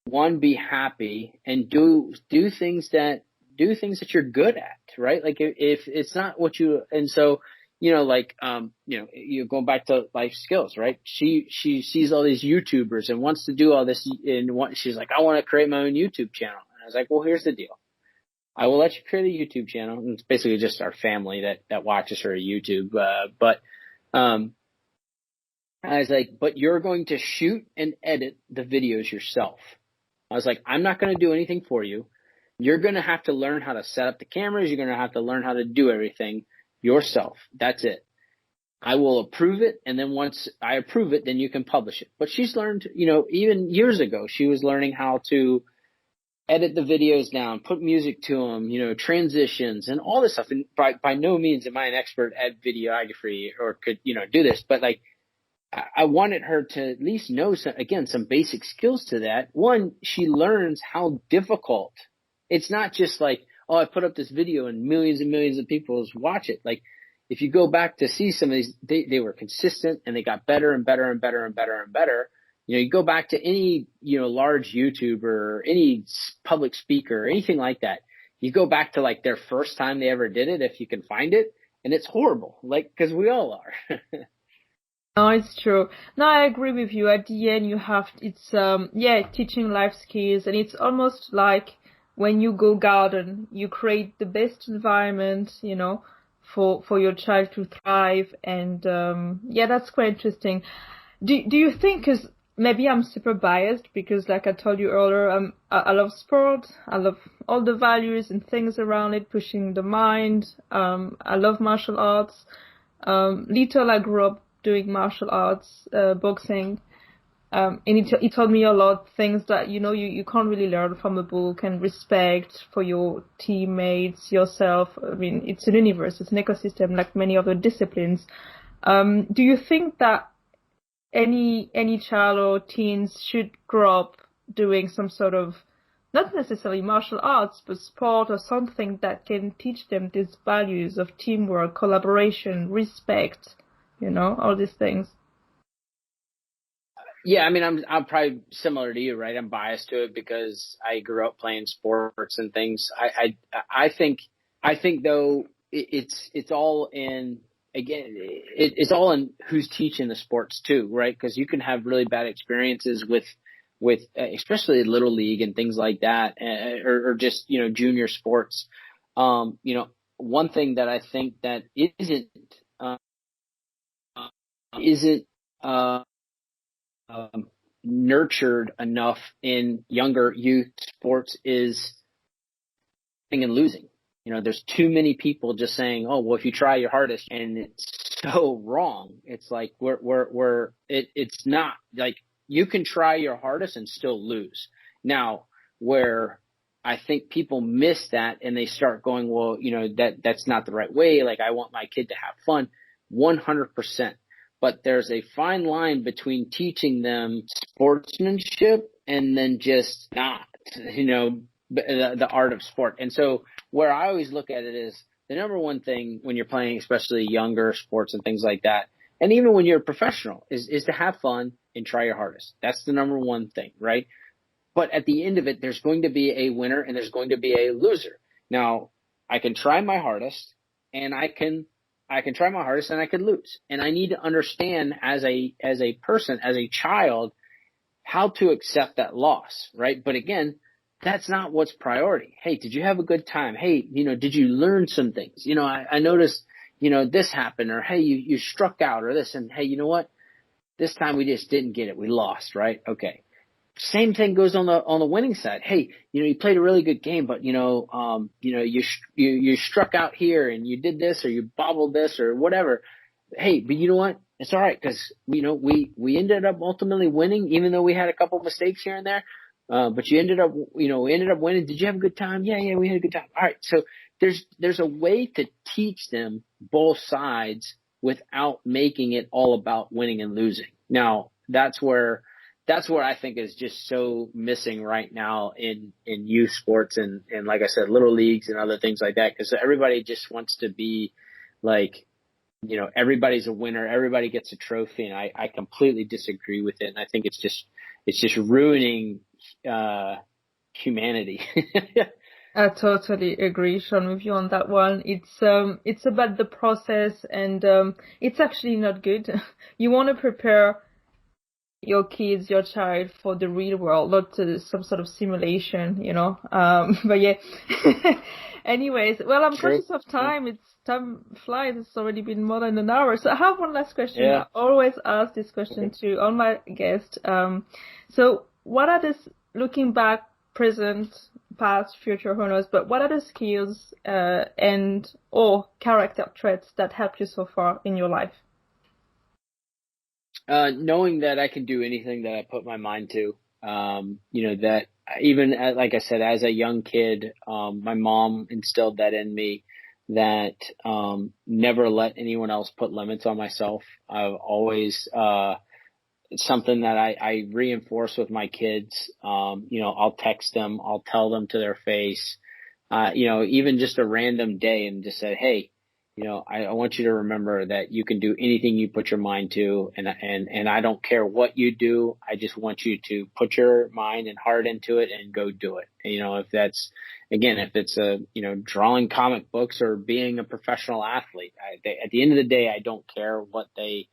one, be happy and do things that you're good at, right? Like, if it's not what you, and so, you're going back to life skills, right? She sees all these YouTubers and wants to do all this, and she's like, I want to create my own YouTube channel. And I was like, well, here's the deal. I will let you create a YouTube channel. And it's basically just our family that watches her YouTube. But I was like, but you're going to shoot and edit the videos yourself. I was like, I'm not going to do anything for you. You're going to have to learn how to set up the cameras. You're going to have to learn how to do everything yourself. That's it. I will approve it. And then once I approve it, then you can publish it. But she's learned, even years ago, she was learning how to edit the videos down, put music to them, transitions and all this stuff. And by no means am I an expert at videography or could, do this, but like, I wanted her to at least know some basic skills to that. One, she learns how difficult. It's not just like, oh, I put up this video and millions of people watch it. Like if you go back to see some of these, they were consistent and they got better and better and better and better and better. You go back to any, large YouTuber or any public speaker or anything like that. You go back to like their first time they ever did it, if you can find it, and it's horrible, like, cause we all are. No, it's true. No, I agree with you. At the end, it's teaching life skills, and it's almost like when you go garden, you create the best environment, for your child to thrive. And that's quite interesting. Do you think? Because maybe I'm super biased because, like I told you earlier, I love sport. I love all the values and things around it, pushing the mind. I love martial arts. Little I grew up doing martial arts, boxing, and he told me a lot of things that you can't really learn from a book, and respect for your teammates, yourself. I mean, it's an universe, it's an ecosystem like many other disciplines. Do you think that any child or teens should grow up doing some sort of, not necessarily martial arts, but sport or something that can teach them these values of teamwork, collaboration, respect? All these things. Yeah, I mean, I'm probably similar to you, right? I'm biased to it because I grew up playing sports and things. I think though it's all in, again, it's all in who's teaching the sports too, right? Because you can have really bad experiences with especially little league and things like that, or just junior sports. One thing that I think that isn't nurtured enough in younger youth sports is winning and losing. There's too many people just saying, "Oh, well, if you try your hardest," and it's so wrong. It's like it's not like you can try your hardest and still lose. Now, where I think people miss that and they start going, well, that's not the right way. Like I want my kid to have fun, 100%. But there's a fine line between teaching them sportsmanship and then just not, the art of sport. And so where I always look at it is the number one thing when you're playing, especially younger sports and things like that, and even when you're a professional, is to have fun and try your hardest. That's the number one thing, right? But at the end of it, there's going to be a winner and there's going to be a loser. Now, I can try my hardest and I can try my hardest and I could lose. And I need to understand as a person, as a child, how to accept that loss, right? But again, that's not what's priority. Hey, did you have a good time? Hey, did you learn some things? I noticed, this happened, or hey, you struck out, or this, and hey, you know what? This time we just didn't get it. We lost, right? Okay. Same thing goes on the winning side. Hey, you played a really good game, but you struck out here and you did this or you bobbled this or whatever. Hey, but you know what? It's all right because we ended up ultimately winning, even though we had a couple of mistakes here and there. But we ended up winning. Did you have a good time? Yeah, we had a good time. All right. So there's a way to teach them both sides without making it all about winning and losing. Now, that's where I think is just so missing right now in youth sports and like I said, little leagues and other things like that, because everybody just wants to be like, everybody's a winner, everybody gets a trophy, and I completely disagree with it. And I think it's just ruining humanity. I totally agree, Sean, with you on that one. It's about the process, and it's actually not good. You want to prepare your kids, your child for the real world, not some sort of simulation, but yeah. Anyways, well, I'm conscious of time. It's time flies. It's already been more than an hour. So I have one last question. Yeah. I always ask this question to all my guests. So what are looking back, present, past, future, who knows, but what are the skills and or character traits that helped you so far in your life? Knowing that I can do anything that I put my mind to, that even like I said, as a young kid, my mom instilled that in me, that never let anyone else put limits on myself. I've always it's something that I reinforce with my kids. I'll text them, I'll tell them to their face, even just a random day, and just say, hey, I want you to remember that you can do anything you put your mind to, and I don't care what you do. I just want you to put your mind and heart into it and go do it. If that's, again, if it's drawing comic books or being a professional athlete, at the end of the day, I don't care what they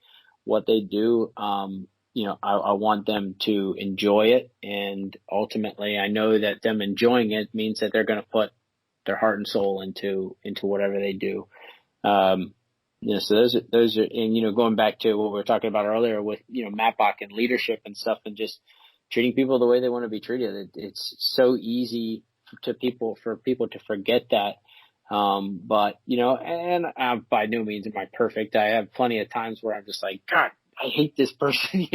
do. I want them to enjoy it, and ultimately I know that them enjoying it means that they're going to put their heart and soul into whatever they do. So those are, and, going back to what we were talking about earlier with, MATBOCK and leadership and stuff, and just treating people the way they want to be treated. It's so easy for people to forget that. But, and by no means am I perfect. I have plenty of times where I'm just like, God, I hate this person,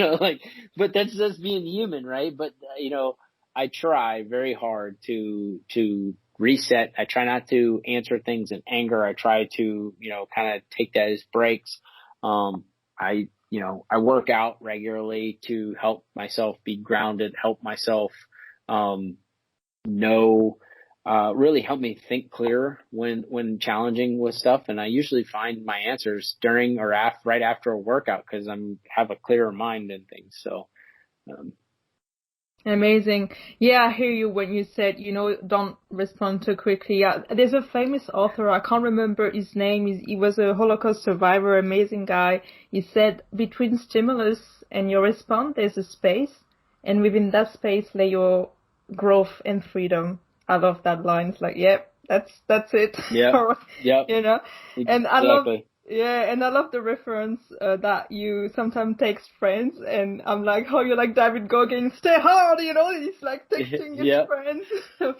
but that's just being human, right? But, I try very hard to reset. I try not to answer things in anger. I try to, kind of take that as breaks. I work out regularly to help myself be grounded, help myself, really help me think clearer when challenging with stuff. And I usually find my answers during or right after a workout, because have a clearer mind and things. So, Amazing. Yeah, I hear you when you said, don't respond too quickly. There's a famous author, I can't remember his name. He was a Holocaust survivor, amazing guy. He said, between stimulus and your response, there's a space. And within that space lay your growth and freedom. I love that line. It's like, yep, that's it. Yeah. Yep. And I love, and I love the reference that you sometimes text friends, and I'm like, how you like David Goggins, stay hard, he's like texting his friends,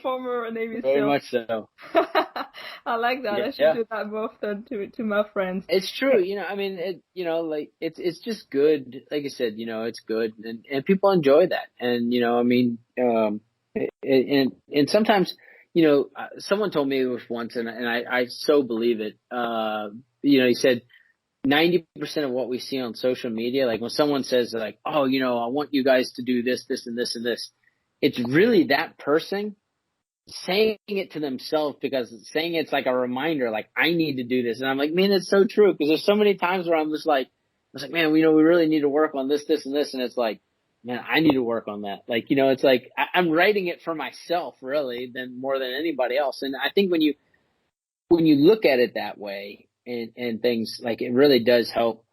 former Navy SEAL. Very much so. I like that. I should do that more often to my friends. It's true. It's just good. Like I said, it's good, and people enjoy that. And, and sometimes, someone told me this once, and I so believe it. He said 90% of what we see on social media, like when someone says like, oh, I want you guys to do this, this, and this, and this, it's really that person saying it to themselves, because saying it's like a reminder, like, I need to do this. And I'm like, man, it's so true. Because there's so many times where I was like, man, we really need to work on this, this, and this. And it's like, man, I need to work on that. Like, it's like I'm writing it for myself, really, more than anybody else. And I think when you look at it that way, and things, like, it really does help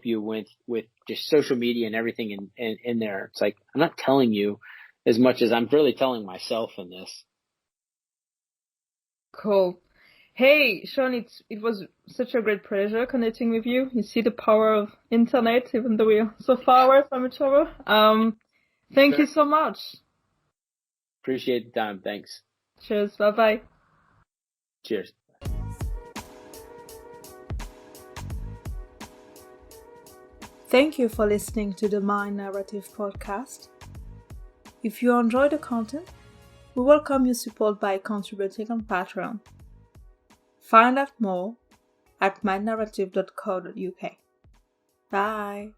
you with just social media and everything in there. It's like, I'm not telling you as much as I'm really telling myself in this. Cool. Hey, Sean, it was such a great pleasure connecting with you. You see the power of internet, even though we're so far away from each other. Thank you so much. Appreciate the time. Thanks. Cheers. Bye-bye. Cheers. Thank you for listening to the Mind Narrative podcast. If you enjoy the content, we welcome your support by contributing on Patreon. Find out more at mindnarrative.co.uk. Bye.